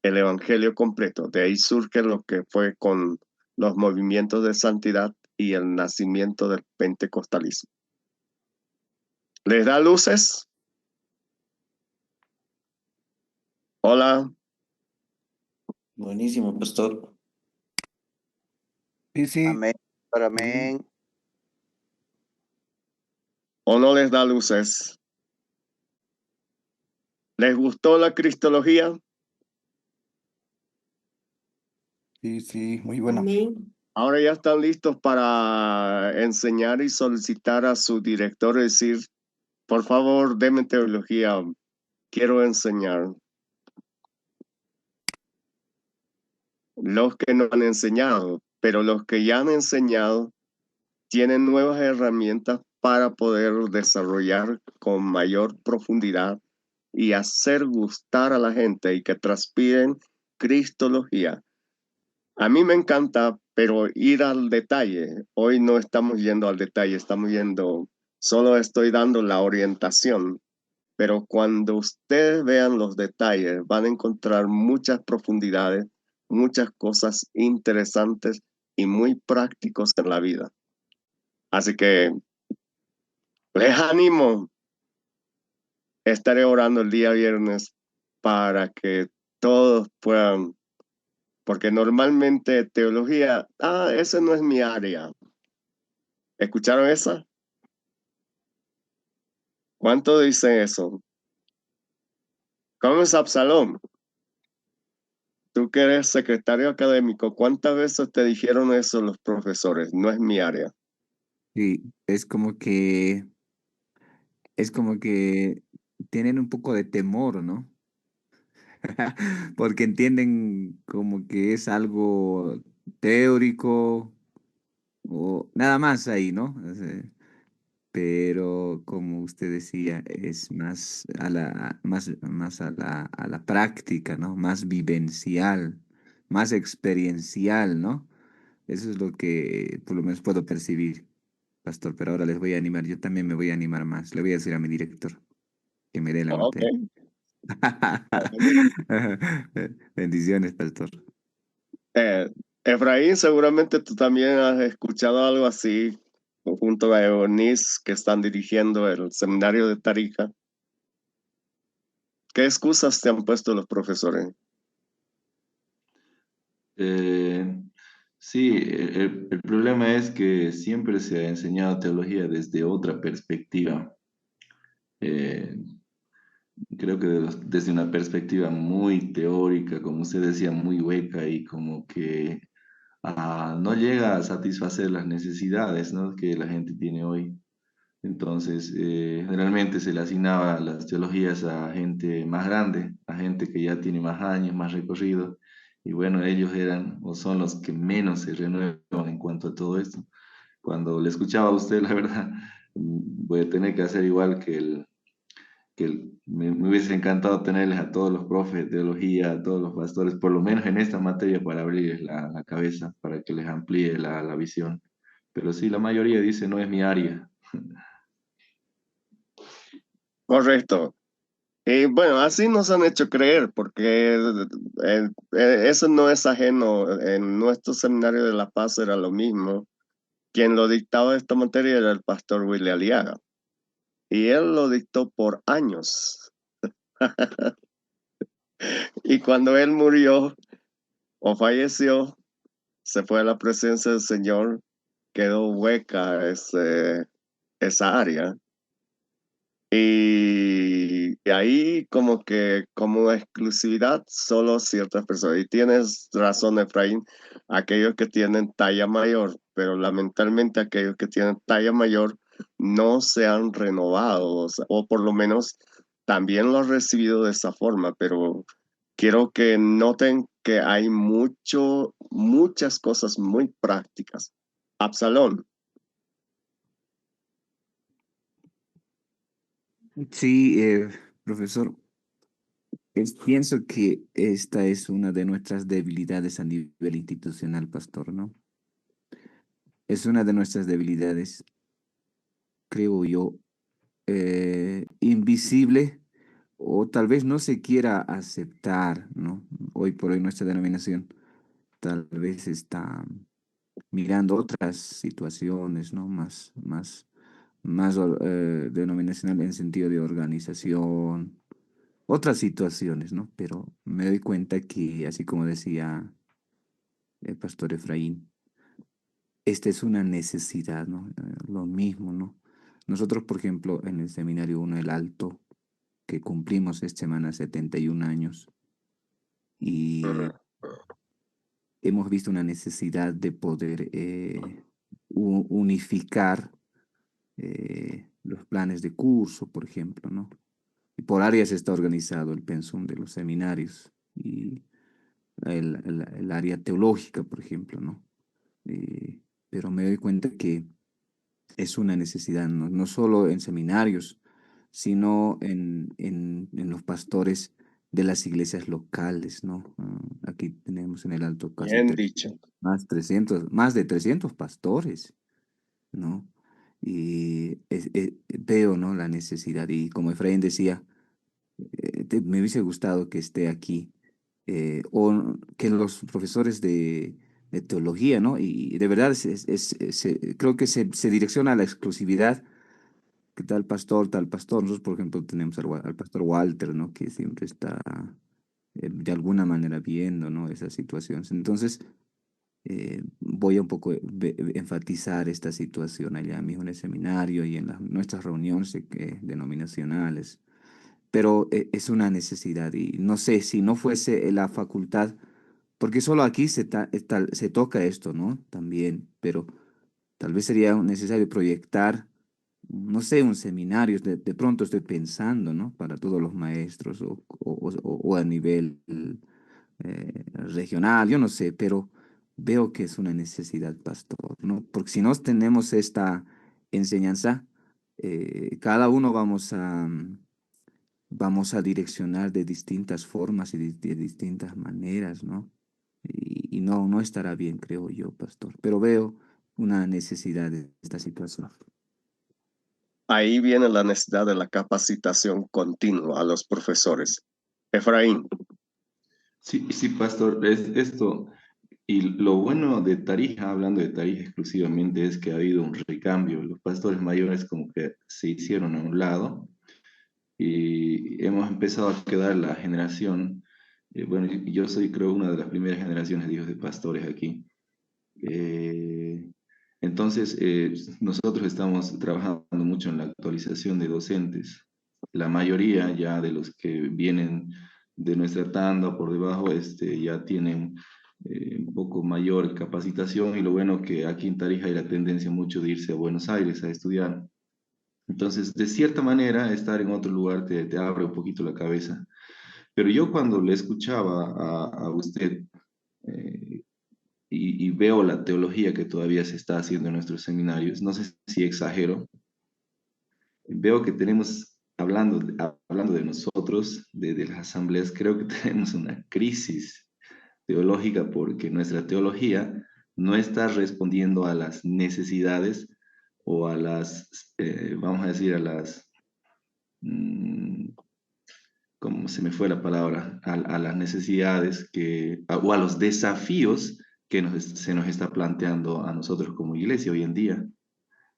el evangelio completo. De ahí surge lo que fue con los movimientos de santidad y el nacimiento del pentecostalismo. ¿Les da luces? Hola. Buenísimo, pastor. Sí, sí. Amén. Amén. ¿O no les da luces? ¿Les gustó la cristología? Sí, sí, muy bueno. Amén. Ahora ya están listos para enseñar y solicitar a su director y decir, por favor, deme teología, quiero enseñar. Los que no han enseñado, pero los que ya han enseñado tienen nuevas herramientas para poder desarrollar con mayor profundidad y hacer gustar a la gente y que transpiren cristología. A mí me encanta, pero ir al detalle. Hoy no estamos yendo al detalle, solo estoy dando la orientación. Pero cuando ustedes vean los detalles, van a encontrar muchas profundidades, muchas cosas interesantes y muy prácticos en la vida. Así que les animo. Estaré orando el día viernes para que todos puedan, porque normalmente teología, ese no es mi área. ¿Escucharon esa? ¿Cuánto dicen eso? ¿Cómo es Absalón? Tú que eres secretario académico, ¿cuántas veces te dijeron eso los profesores? No es mi área. Sí, es como que tienen un poco de temor, ¿no? Porque entienden como que es algo teórico o nada más ahí, ¿no? O sea, pero como usted decía, es más a la práctica, ¿no? Más vivencial, más experiencial, ¿no? Eso es lo que por lo menos puedo percibir, pastor, pero ahora les voy a animar, yo también me voy a animar más, le voy a decir a mi director que me dé la Ok. materia. Bendiciones, pastor. Eh, Efraín, seguramente tú también has escuchado algo así junto a Eunice que están dirigiendo el seminario de Tarija. ¿Qué excusas te han puesto los profesores? Eh, sí, el problema es que siempre se ha enseñado teología desde otra perspectiva. Eh, Creo que desde una perspectiva muy teórica, como usted decía, muy hueca y como que no llega a satisfacer las necesidades, ¿no?, que la gente tiene hoy. Entonces, generalmente se le asignaba las teologías a gente más grande, a gente que ya tiene más años, más recorrido, y bueno, ellos eran o son los que menos se renuevan en cuanto a todo esto. Cuando le escuchaba a usted, la verdad, voy a tener que hacer igual me hubiese encantado tenerles a todos los profes de teología, a todos los pastores, por lo menos en esta materia, para abrirles la cabeza, para que les amplíe la visión. Pero sí, la mayoría dice, no es mi área. Correcto. Y bueno, así nos han hecho creer, porque eso no es ajeno. En nuestro seminario de La Paz era lo mismo. Quien lo dictaba esta materia era el pastor William Aliaga. Y él lo dictó por años. Y cuando él murió o falleció, se fue a la presencia del Señor, quedó hueca esa área. Y ahí como que como exclusividad solo ciertas personas. Y tienes razón, Efraín, aquellos que tienen talla mayor, pero lamentablemente aquellos que tienen talla mayor no se han renovado, o por lo menos también lo han recibido de esa forma, pero quiero que noten que hay muchas cosas muy prácticas. Absalón. Sí, profesor, pienso que esta es una de nuestras debilidades a nivel institucional, pastor, ¿no? Es una de nuestras debilidades, creo yo, invisible o tal vez no se quiera aceptar, ¿no? Hoy por hoy nuestra denominación tal vez está mirando otras situaciones, ¿no? Más denominacional en sentido de organización, otras situaciones, ¿no? Pero me doy cuenta que, así como decía el pastor Efraín, esta es una necesidad, ¿no? Lo mismo, ¿no? Nosotros, por ejemplo, en el Seminario 1, el Alto, que cumplimos esta semana 71 años, y hemos visto una necesidad de poder unificar los planes de curso, por ejemplo, ¿no? Y por áreas está organizado el pensum de los seminarios y el área teológica, por ejemplo, ¿no? Pero me doy cuenta que es una necesidad, no, no solo en seminarios, sino en los pastores de las iglesias locales, ¿no? Aquí tenemos en el Alto casi Bien dicho. más de 300 pastores, ¿no? Y veo, ¿no? La necesidad. Y como Efraín decía, me hubiese gustado que esté aquí, o que los profesores de teología, ¿no? Y de verdad, creo que se direcciona a la exclusividad, que tal pastor, tal pastor. Nosotros, por ejemplo, tenemos al pastor Walter, ¿no? Que siempre está de alguna manera viendo, ¿no? Esas situaciones. Entonces, voy a un poco enfatizar esta situación allá mismo en el seminario y en nuestras reuniones denominacionales, pero es una necesidad y no sé si no fuese la facultad, porque solo aquí se toca esto, ¿no? También, pero tal vez sería necesario proyectar, no sé, un seminario, de pronto estoy pensando, ¿no? Para todos los maestros o a nivel regional, yo no sé, pero veo que es una necesidad, pastor, ¿no? Porque si no tenemos esta enseñanza, cada uno vamos a direccionar de distintas formas y de distintas maneras, ¿no? Y no estará bien, creo yo, pastor. Pero veo una necesidad de esta situación. Ahí viene la necesidad de la capacitación continua a los profesores. Efraín, Sí, sí, pastor, es esto. Y lo bueno de Tarija, hablando de Tarija exclusivamente, es que ha habido un recambio. Los pastores mayores como que se hicieron a un lado y hemos empezado a quedar la generación, bueno, yo soy creo una de las primeras generaciones de hijos de pastores aquí. Eh, entonces, nosotros estamos trabajando mucho en la actualización de docentes. La mayoría ya de los que vienen de nuestra tanda por debajo ya tienen un poco mayor capacitación y lo bueno que aquí en Tarija hay la tendencia mucho de irse a Buenos Aires a estudiar. Entonces, de cierta manera, estar en otro lugar te abre un poquito la cabeza. Pero yo cuando le escuchaba a usted eh, y veo la teología que todavía se está haciendo en nuestros seminarios, no sé si exagero, veo que tenemos, hablando de nosotros, de las asambleas, creo que tenemos una crisis teológica porque nuestra teología no está respondiendo a las necesidades o a las, vamos a decir, a las, mm, ¿cómo se me fue la palabra? A las necesidades o a los desafíos que se nos está planteando a nosotros como iglesia hoy en día,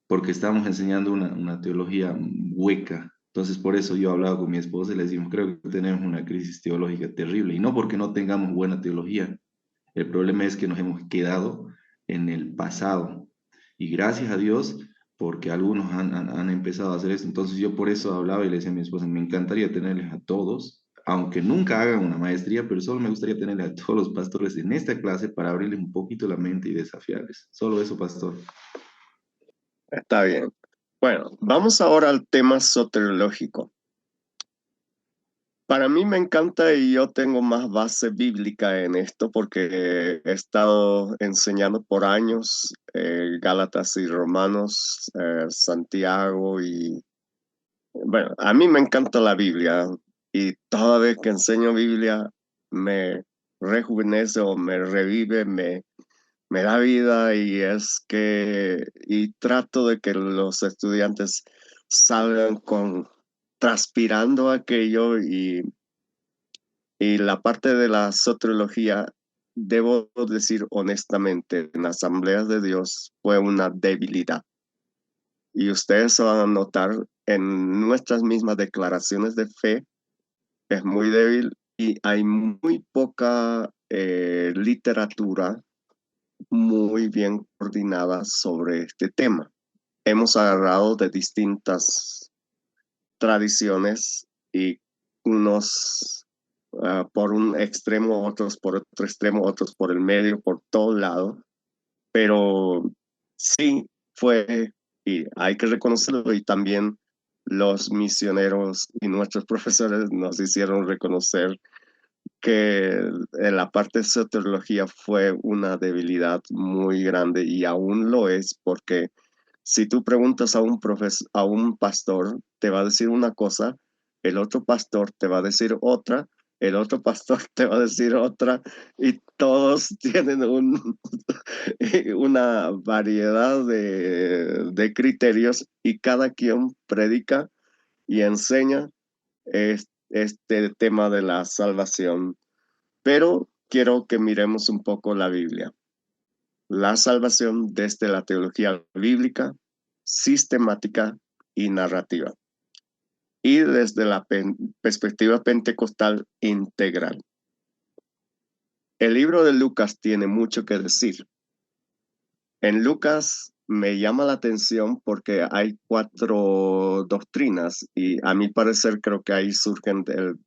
porque estamos enseñando una teología hueca. Entonces, por eso yo hablaba con mi esposa y le decimos, creo que tenemos una crisis teológica terrible, y no porque no tengamos buena teología. El problema es que nos hemos quedado en el pasado. Y gracias a Dios, porque algunos han empezado a hacer esto. Entonces yo por eso hablaba y le decía a mi esposa, me encantaría tenerles a todos, aunque nunca hagan una maestría, pero solo me gustaría tenerles a todos los pastores en esta clase para abrirles un poquito la mente y desafiarles. Solo eso, pastor. está bien. Bueno, vamos ahora al tema soteriológico. Para mí me encanta y yo tengo más base bíblica en esto porque he estado enseñando por años Gálatas y Romanos, Santiago y bueno, a mí me encanta la Biblia y toda vez que enseño Biblia me rejuvenece o me revive, me da vida y y trato de que los estudiantes salgan transpirando aquello y la parte de la soteriología, debo decir honestamente, en las asambleas de Dios fue una debilidad. Y ustedes se van a notar en nuestras mismas declaraciones de fe, es muy débil y hay muy poca literatura muy bien coordinada sobre este tema. Hemos agarrado de distintas tradiciones y unos por un extremo, otros por otro extremo, otros por el medio, por todo lado. Pero sí fue, y hay que reconocerlo, y también los misioneros y nuestros profesores nos hicieron reconocer que en la parte de soteriología fue una debilidad muy grande y aún lo es, porque si tú preguntas a a un pastor, te va a decir una cosa, el otro pastor te va a decir otra, el otro pastor te va a decir otra, y todos tienen una variedad de criterios y cada quien predica y enseña este tema de la salvación. Pero quiero que miremos un poco la Biblia. La salvación desde la teología bíblica, sistemática y narrativa. Y desde la perspectiva pentecostal integral. El libro de Lucas tiene mucho que decir. En Lucas me llama la atención porque hay 4 doctrinas y a mi parecer creo que ahí surgen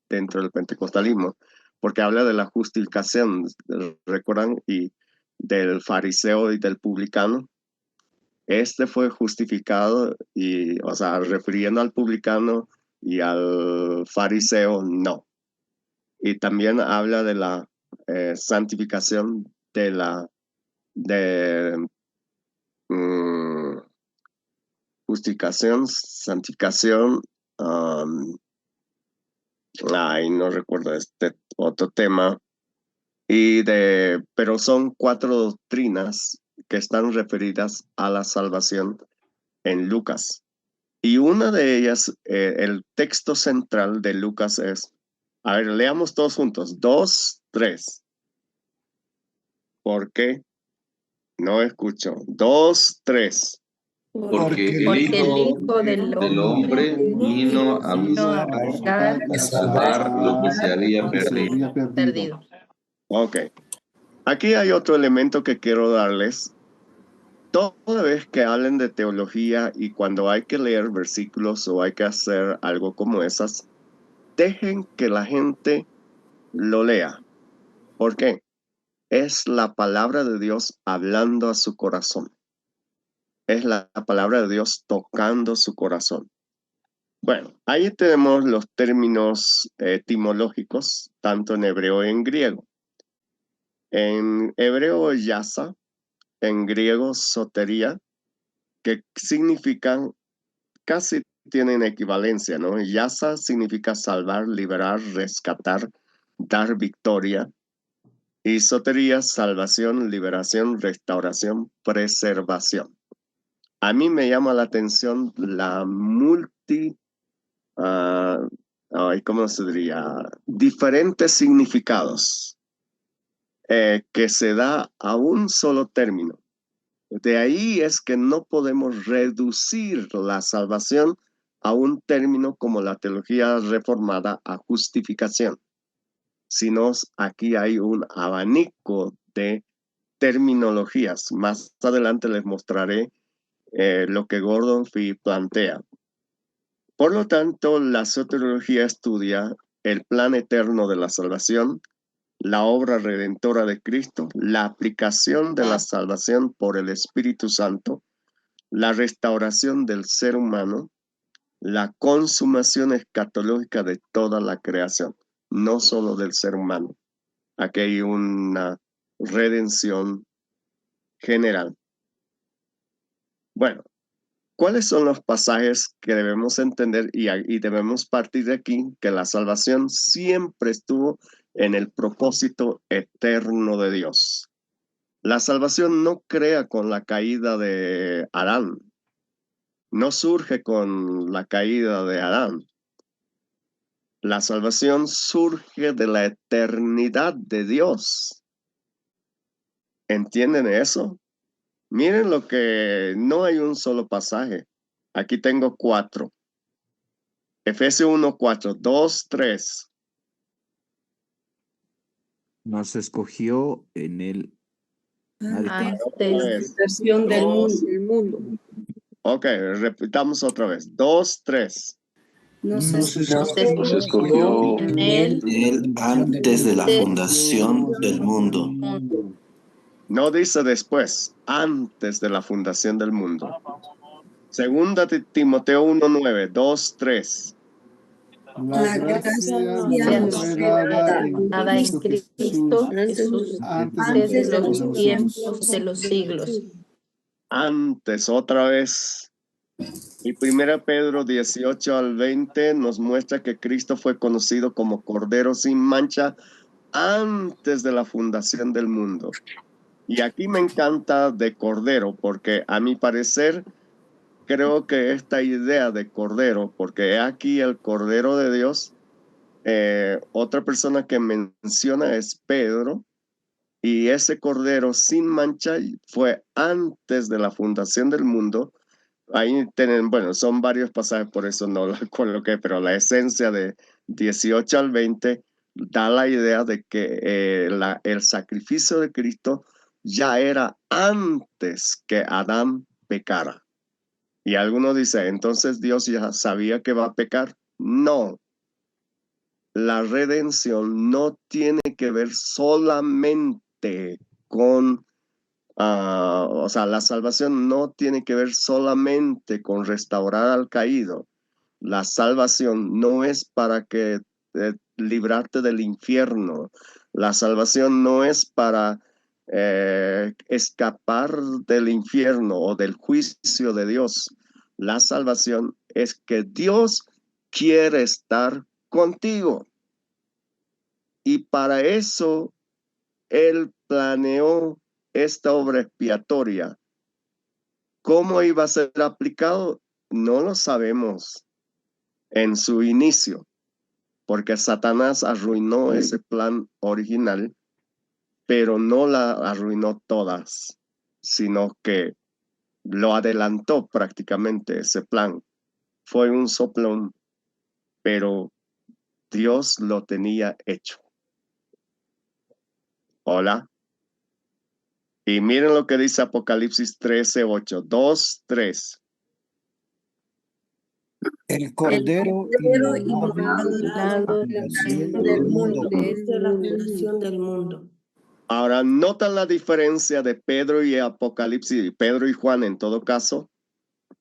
dentro del pentecostalismo, porque habla de la justificación, ¿recuerdan? Y del fariseo y del publicano. Este fue justificado y, o sea, refiriendo al publicano y al fariseo, no. Y también habla de la santificación de justificación, santificación, no recuerdo este otro tema, pero son 4 doctrinas que están referidas a la salvación en Lucas. Y una de ellas, el texto central de Lucas es, a ver, leamos todos juntos, 2, 3. ¿Por qué? No escucho. 2, 3. Porque el Hijo del Hombre vino a buscar, a salvar lo que se había perdido. Ok. Aquí hay otro elemento que quiero darles. Toda vez que hablen de teología y cuando hay que leer versículos o hay que hacer algo como esas, dejen que la gente lo lea. ¿Por qué? Es la palabra de Dios hablando a su corazón. Es la palabra de Dios tocando su corazón. Bueno, ahí tenemos los términos etimológicos, tanto en hebreo y en griego. En hebreo, yasa, en griego, sotería, que significan, casi tienen equivalencia, ¿no? Yasa significa salvar, liberar, rescatar, dar victoria. Y sotería, salvación, liberación, restauración, preservación. A mí me llama la atención la ¿cómo se diría? Diferentes significados que se da a un solo término. De ahí es que no podemos reducir la salvación a un término como la teología reformada a justificación, sino aquí hay un abanico de terminologías. Más adelante les mostraré lo que Gordon Fee plantea. Por lo tanto, la soteriología estudia el plan eterno de la salvación, la obra redentora de Cristo, la aplicación de la salvación por el Espíritu Santo, la restauración del ser humano, la consumación escatológica de toda la creación, no solo del ser humano. Aquí hay una redención general. Bueno, ¿cuáles son los pasajes que debemos entender y debemos partir de aquí? Que la salvación siempre estuvo en el propósito eterno de Dios. La salvación no crea con la caída de Adán, no surge con la caída de Adán. La salvación surge de la eternidad de Dios. ¿Entienden eso? Miren lo que no hay un solo pasaje. Aquí tengo 4. Efesios 1:4, 2, 3. Nos escogió en el Antes del mundo. Ok, repitamos otra vez. 2, 3. No se no se escogió escogió en él Él antes de la antes fundación del mundo. No dice después, antes de la fundación del mundo. Segunda de Timoteo 1:9, 2, 3. La gracia nos fue dada en Cristo Jesús antes de los tiempos de los siglos. Antes, otra vez. Y 1 Pedro 18 al 20 nos muestra que Cristo fue conocido como Cordero sin mancha antes de la fundación del mundo. Y aquí me encanta de Cordero, porque a mi parecer creo que esta idea de Cordero, porque aquí el Cordero de Dios, otra persona que menciona es Pedro, y ese Cordero sin mancha fue antes de la fundación del mundo. Ahí tienen, bueno, son varios pasajes, por eso no lo coloqué, pero la esencia de 18 al 20 da la idea de que el sacrificio de Cristo ya era antes que Adán pecara. Y algunos dicen, entonces Dios ya sabía que va a pecar. No, la redención no tiene que ver solamente con o sea, la salvación no tiene que ver solamente con restaurar al caído. La salvación no es para que librarte del infierno. La salvación no es para escapar del infierno o del juicio de Dios. La salvación es que Dios quiere estar contigo. Y para eso Él planeó esta obra expiatoria. ¿Cómo iba a ser aplicado? No lo sabemos en su inicio, porque Satanás arruinó ese plan original, pero no la arruinó todas, sino que lo adelantó prácticamente ese plan. Fue un soplón, pero Dios lo tenía hecho. Hola. Y miren lo que dice Apocalipsis 13:8. 2, 3. el Cordero Inmolado del mundo. Desde la fundación del mundo. Ahora, ¿notan la diferencia de Pedro y Apocalipsis? Pedro y Juan, en todo caso,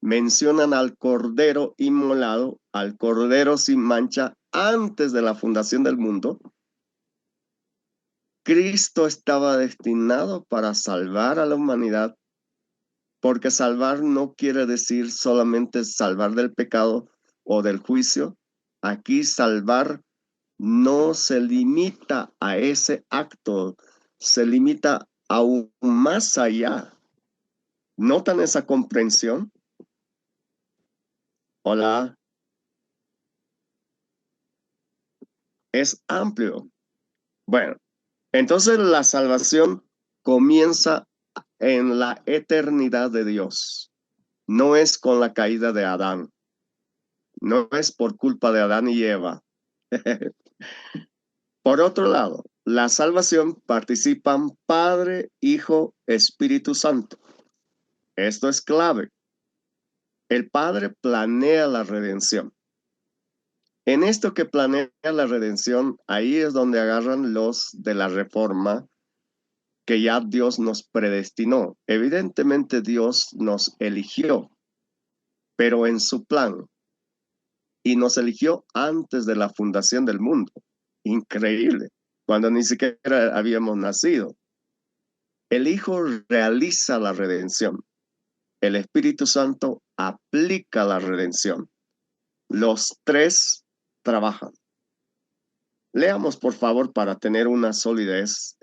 mencionan al Cordero inmolado, al Cordero sin mancha, antes de la fundación del mundo. Cristo estaba destinado para salvar a la humanidad, porque salvar no quiere decir solamente salvar del pecado o del juicio. Aquí salvar no se limita a ese acto, se limita aún más allá. ¿Notan esa comprensión? Hola. Es amplio. Bueno, entonces la salvación comienza en la eternidad de Dios. No es con la caída de Adán. No es por culpa de Adán y Eva. Por otro lado, la salvación participan Padre, Hijo, Espíritu Santo. Esto es clave. El Padre planea la redención. En esto que planea la redención, ahí es donde agarran los de la reforma, que ya Dios nos predestinó. Evidentemente Dios nos eligió, pero en su plan. Y nos eligió antes de la fundación del mundo. Increíble. Cuando ni siquiera habíamos nacido. El Hijo realiza la redención. El Espíritu Santo aplica la redención. Los tres trabajan. Leamos, por favor, para tener una solidez.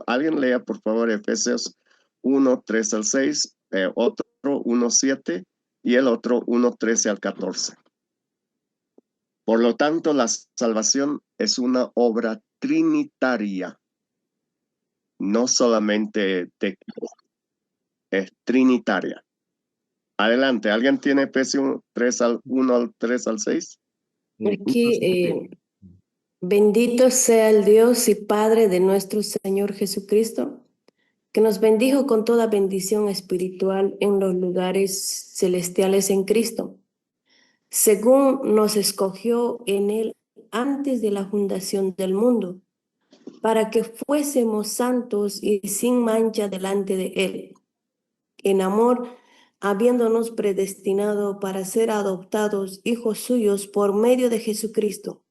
Alguien lea, por favor, Efesios 1, 3 al 6, otro 1, 7 y el otro 1, 13 al 14. Por lo tanto, la salvación es una obra trinitaria, no solamente es trinitaria. Adelante, ¿alguien tiene Efesios 1 al 3 al 6? Aquí, bendito sea el Dios y Padre de nuestro Señor Jesucristo, que nos bendijo con toda bendición espiritual en los lugares celestiales en Cristo, según nos escogió en Él antes de la fundación del mundo, para que fuésemos santos y sin mancha delante de Él, en amor, habiéndonos predestinado para ser adoptados hijos suyos por medio de Jesucristo,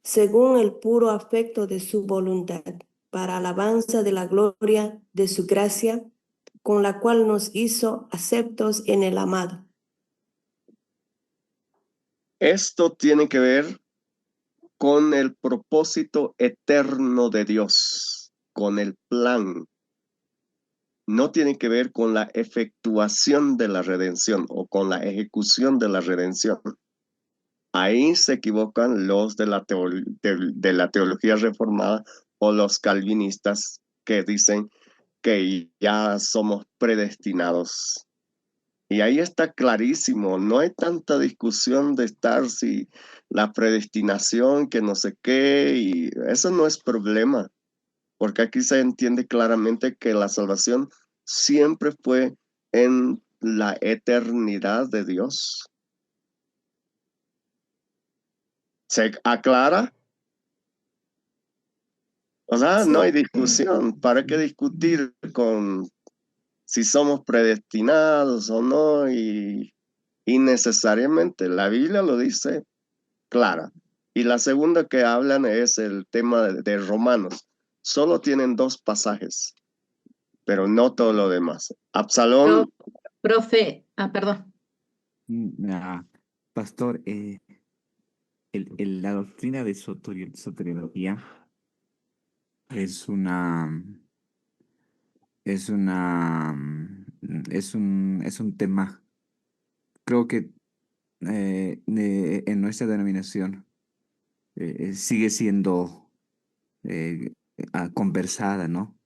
según el puro afecto de su voluntad, para alabanza de la gloria de su gracia, con la cual nos hizo aceptos en el amado. Esto tiene que ver con el propósito eterno de Dios, con el plan. No tiene que ver con la efectuación de la redención o con la ejecución de la redención. Ahí se equivocan los de la teología reformada o los calvinistas que dicen que ya somos predestinados. Y ahí está clarísimo, no hay tanta discusión de estar si la predestinación, que no sé qué, y eso no es problema, porque aquí se entiende claramente que la salvación siempre fue en la eternidad de Dios. ¿Se aclara? O sea, no hay discusión. ¿Para qué discutir con si somos predestinados o no? Y necesariamente la Biblia lo dice clara. Y la segunda que hablan es el tema de Romanos. Solo tienen 2 pasajes, pero no todo lo demás. Absalón. Profe, perdón. Pastor, la doctrina de soteriología es un tema, creo que en nuestra denominación sigue siendo conversada, ¿no?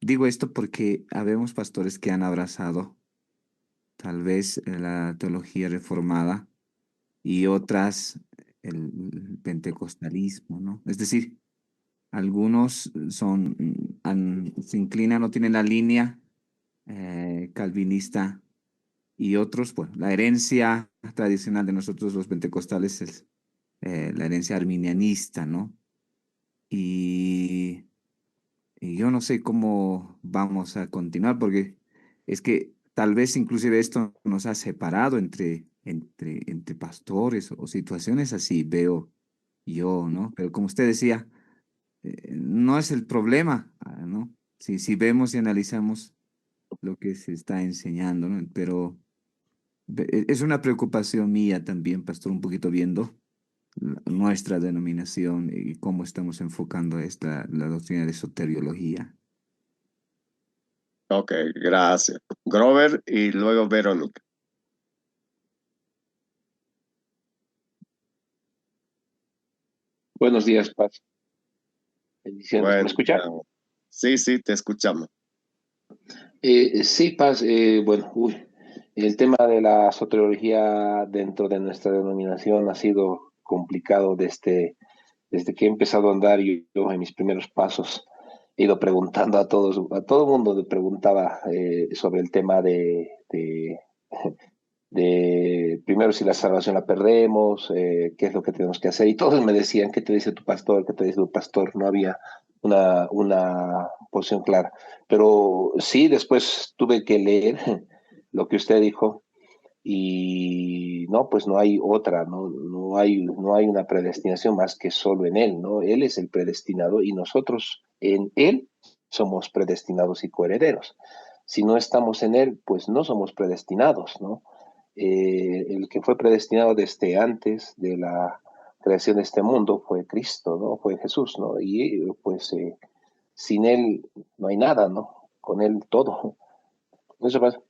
Digo esto porque habemos pastores que han abrazado tal vez la teología reformada y otras el pentecostalismo, ¿no? Es decir, algunos se inclinan o tienen la línea calvinista y otros, bueno, la herencia tradicional de nosotros los pentecostales es la herencia arminianista, ¿no? Y yo no sé cómo vamos a continuar, porque es que tal vez inclusive esto nos ha separado entre pastores o situaciones así, veo yo, ¿no? Pero como usted decía, no es el problema, ¿no? Si vemos y analizamos lo que se está enseñando, ¿no? Pero es una preocupación mía también, pastor, un poquito viendo nuestra denominación y cómo estamos enfocando la doctrina de soteriología. Ok, gracias. Grover y luego Verónica. Buenos días, Paz. Bendiciones. Bueno, ¿Me escucha? sí, te escuchamos. Sí, Paz. Bueno, el tema de la soteriología dentro de nuestra denominación ha sido complicado desde que he empezado a andar yo en mis primeros pasos. He ido preguntando a todo el mundo le preguntaba sobre el tema de primero si la salvación la perdemos, qué es lo que tenemos que hacer. Y todos me decían, ¿qué te dice tu pastor? ¿Qué te dice tu pastor? No había una posición clara. Pero sí, después tuve que leer lo que usted dijo y no, pues no hay otra, no hay una predestinación más que solo en Él, ¿no? Él es el predestinado y nosotros en Él somos predestinados y coherederos. Si no estamos en Él, pues no somos predestinados, ¿no? El que fue predestinado desde antes de la creación de este mundo fue Cristo, ¿no? Fue Jesús, ¿no? Y pues sin Él no hay nada, ¿no? Con Él todo. Eso pasa.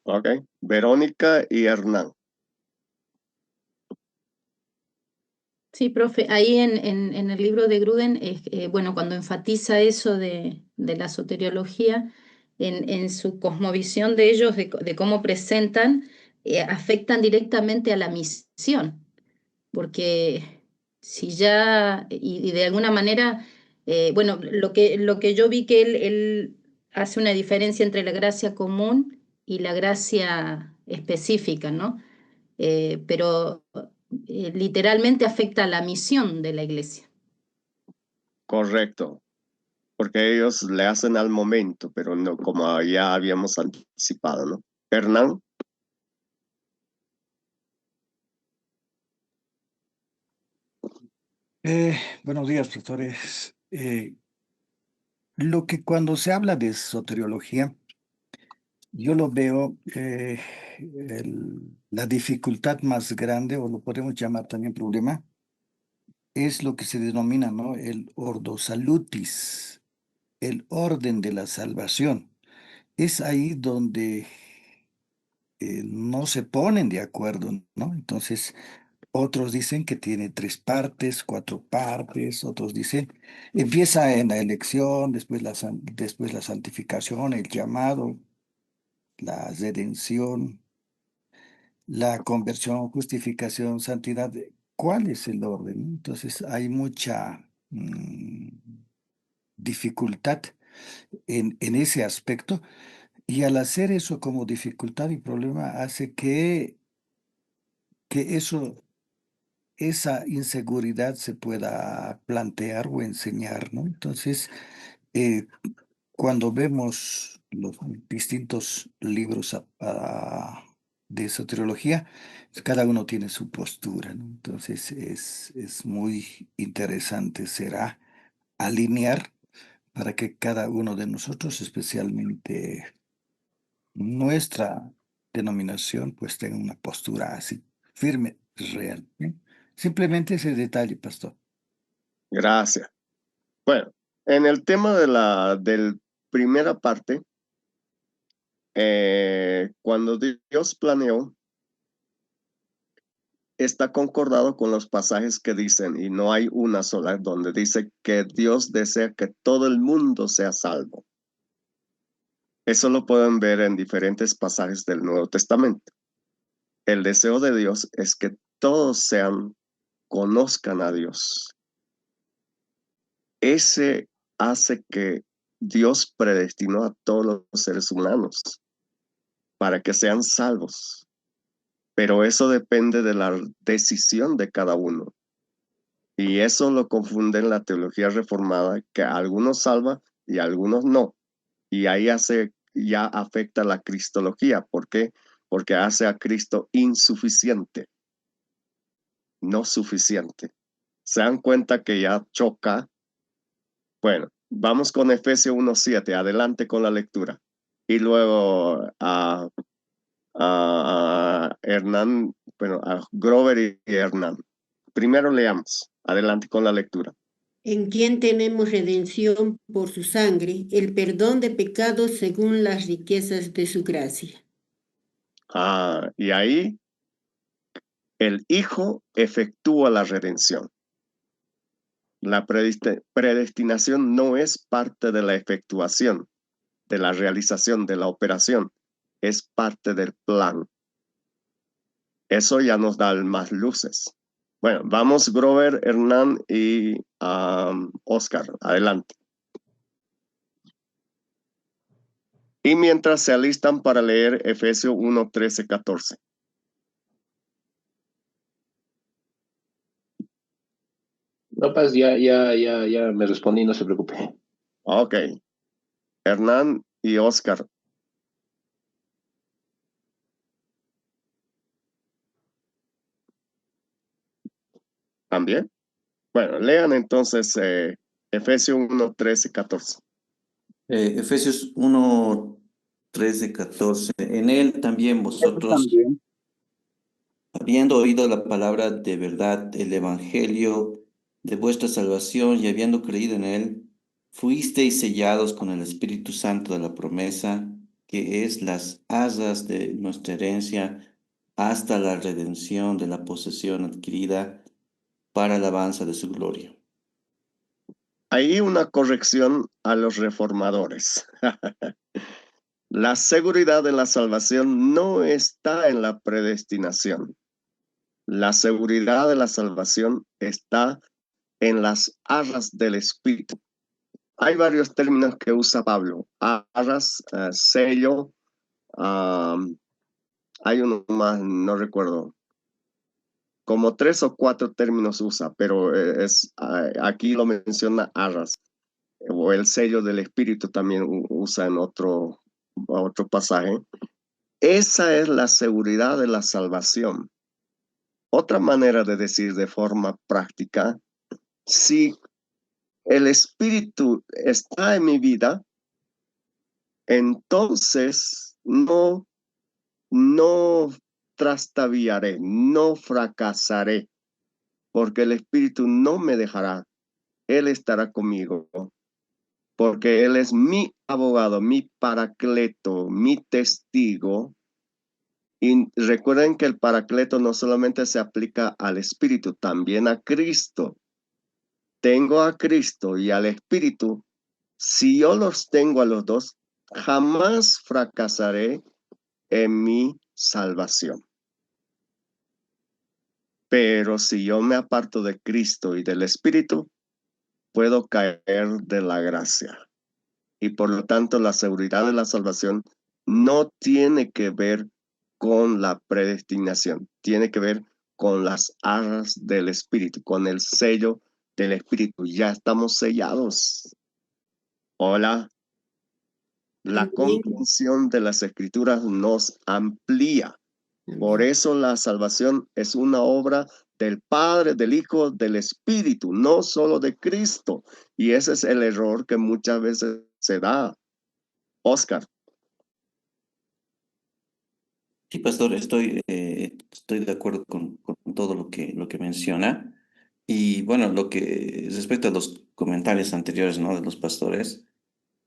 Ok, Verónica y Hernán. Sí, profe, ahí en el libro de Gruden, bueno, cuando enfatiza eso de la soteriología, en su cosmovisión de ellos, de cómo presentan, afectan directamente a la misión, porque si ya, y de alguna manera, bueno, lo que yo vi que él hace una diferencia entre la gracia común y la gracia específica, ¿no? pero literalmente afecta a la misión de la iglesia. Correcto, porque ellos le hacen al momento, pero no como ya habíamos anticipado, ¿no? Hernán. Buenos días, profesores. Lo que cuando se habla de soteriología, yo lo veo la dificultad más grande, o lo podemos llamar también problema, es lo que se denomina, ¿no? El ordo salutis, el orden de la salvación. Es ahí donde no se ponen de acuerdo, ¿no? Entonces, otros dicen que tiene 3 partes, 4 partes, otros dicen, empieza en la elección, después la santificación, el llamado, la redención, la conversión, justificación, santidad. ¿Cuál es el orden? Entonces, hay mucha dificultad en ese aspecto, y al hacer eso como dificultad y problema hace que esa inseguridad se pueda plantear o enseñar, ¿no? Entonces, eh, cuando vemos los distintos libros de soteriología, cada uno tiene su postura, ¿no? Entonces, es muy interesante, será alinear para que cada uno de nosotros, especialmente nuestra denominación, pues tenga una postura así, firme, real, ¿eh? Simplemente ese detalle, pastor. Gracias. Bueno, en el tema del primera parte, cuando Dios planeó, está concordado con los pasajes que dicen, y no hay una sola, donde dice que Dios desea que todo el mundo sea salvo. Eso lo pueden ver en diferentes pasajes del Nuevo Testamento. El deseo de Dios es que todos conozcan a Dios. Ese hace que Dios predestinó a todos los seres humanos para que sean salvos. Pero eso depende de la decisión de cada uno. Y eso lo confunde en la teología reformada, que a algunos salva y a algunos no. Y ahí ya afecta la cristología. ¿Por qué? Porque hace a Cristo insuficiente, no suficiente. ¿Se dan cuenta que ya choca? Bueno, vamos con Efesios 1:7. Adelante con la lectura. Y luego a Hernán, bueno, a Grover y Hernán. Primero leamos. Adelante con la lectura. En quien tenemos redención por su sangre, el perdón de pecados según las riquezas de su gracia. Y ahí el Hijo efectúa la redención. La predestinación no es parte de la efectuación, de la realización, de la operación. Es parte del plan. Eso ya nos da más luces. Bueno, vamos Grover, Hernán y Oscar. Adelante. Y mientras se alistan para leer Efesios 1:13-14. No, Paz, ya me respondí, no se preocupe. Ok. Hernán y Oscar. ¿También? Bueno, lean entonces Efesios 1:13-14. Efesios 1, 13, 14. En él también vosotros, También. habiendo oído la palabra de verdad, el evangelio de vuestra salvación, y habiendo creído en él, fuisteis sellados con el Espíritu Santo de la promesa, que es las arras de nuestra herencia, hasta la redención de la posesión adquirida para alabanza de su gloria. Hay una corrección a los reformadores. La seguridad de la salvación no está en la predestinación. La seguridad de la salvación está en las arras del Espíritu. Hay varios términos que usa Pablo. Arras, sello, hay uno más, no recuerdo. como 3 o 4 términos usa, pero aquí lo menciona arras, o el sello del Espíritu también usa en otro pasaje. Esa es la seguridad de la salvación. Otra manera de decir de forma práctica, si el Espíritu está en mi vida, entonces no trastabillaré, no fracasaré, porque el Espíritu no me dejará. Él estará conmigo, porque Él es mi abogado, mi paracleto, mi testigo. Y recuerden que el paracleto no solamente se aplica al Espíritu, también a Cristo. Tengo a Cristo y al Espíritu. Si yo los tengo a los dos, jamás fracasaré en mi salvación. Pero si yo me aparto de Cristo y del Espíritu, puedo caer de la gracia. Y por lo tanto, la seguridad de la salvación no tiene que ver con la predestinación, tiene que ver con las arras del Espíritu, con el sello del Espíritu. Ya estamos sellados. Hola. La Amén. comprensión de las Escrituras nos amplía. Por Amén. eso la salvación es una obra del Padre, del Hijo, del Espíritu, no solo de Cristo. Y ese es el error que muchas veces se da. Oscar. Sí, pastor, estoy de acuerdo con todo lo que menciona. Y bueno, lo que respecto a los comentarios anteriores, ¿no? De los pastores,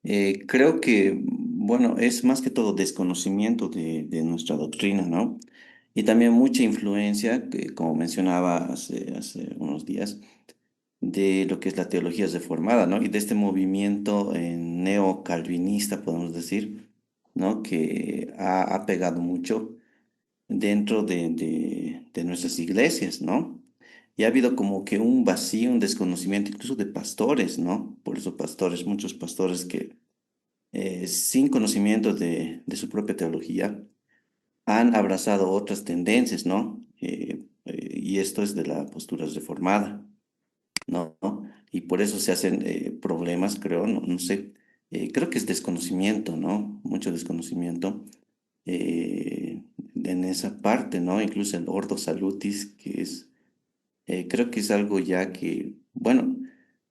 creo que, bueno, es más que todo desconocimiento de nuestra doctrina, ¿no? Y también mucha influencia, que, como mencionaba hace unos días, de lo que es la teología reformada, ¿no? Y de este movimiento neocalvinista, podemos decir, ¿no? Que ha pegado mucho dentro de nuestras iglesias, ¿no? Y ha habido como que un vacío, un desconocimiento incluso de pastores, ¿no? Por eso pastores, muchos pastores que sin conocimiento de su propia teología han abrazado otras tendencias, ¿no? Y esto es de la postura reformada, ¿no? Y por eso se hacen problemas, creo, no sé. Creo que es desconocimiento, ¿no? Mucho desconocimiento en esa parte, ¿no? Incluso el Ordo Salutis, que es, creo que es algo ya que, bueno,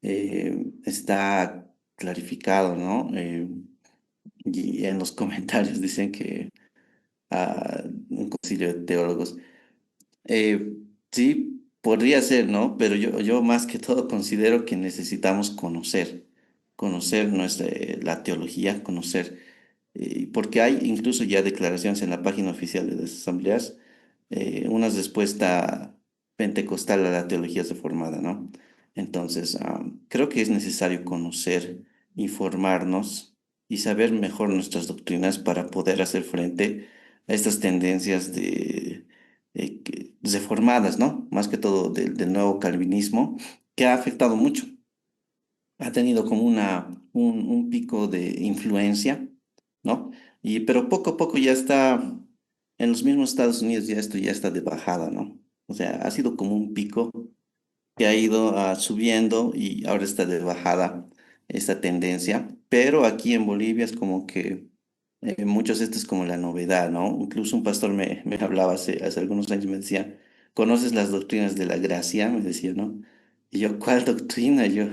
está clarificado, ¿no? Y en los comentarios dicen que un concilio de teólogos. Eh, sí, podría ser, ¿no? Pero yo más que todo considero que necesitamos conocer la teología, conocer, porque hay incluso ya declaraciones en la página oficial de las asambleas, una respuesta pentecostal a la teología reformada, ¿no? Entonces, creo que es necesario conocer, informarnos y saber mejor nuestras doctrinas para poder hacer frente a estas tendencias reformadas, ¿no? Más que todo del nuevo calvinismo, que ha afectado mucho. Ha tenido como un pico de influencia, ¿no? Pero poco a poco ya está, en los mismos Estados Unidos ya esto ya está de bajada, ¿no? O sea, ha sido como un pico que ha ido subiendo y ahora está de bajada esta tendencia, pero aquí en Bolivia es como que muchos esto es como la novedad, ¿no? Incluso un pastor me hablaba hace algunos años, me decía, ¿conoces las doctrinas de la gracia? Me decía, ¿no? Y yo, ¿cuál doctrina? Yo,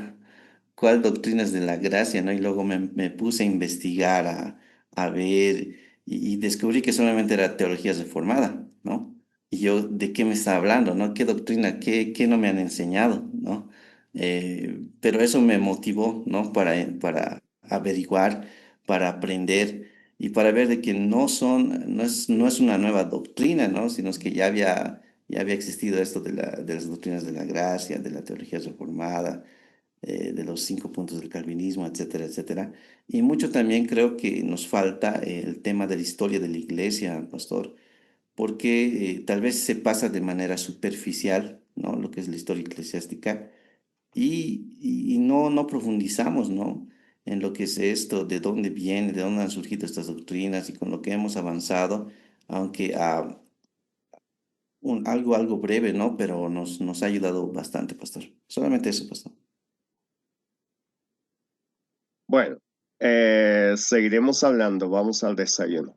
¿cuál doctrinas de la gracia? ¿No? Y luego me puse a investigar, a ver, y descubrí que solamente era teología reformada, ¿no? Y yo, ¿de qué me está hablando, no? ¿Qué doctrina, qué no me han enseñado, no? Pero eso me motivó, ¿no? Para averiguar, para aprender y para ver de que no es una nueva doctrina, ¿no? Sino es que ya había existido esto de las doctrinas de la gracia, de la teología reformada, de los 5 puntos del calvinismo, etcétera, etcétera. Y mucho también creo que nos falta el tema de la historia de la iglesia, pastor, porque tal vez se pasa de manera superficial, ¿no? Lo que es la historia eclesiástica y no profundizamos, ¿no? En lo que es esto, de dónde viene, de dónde han surgido estas doctrinas y con lo que hemos avanzado, aunque algo breve, ¿no? Pero nos ha ayudado bastante, pastor. Solamente eso, pastor. Bueno, seguiremos hablando. Vamos al desayuno.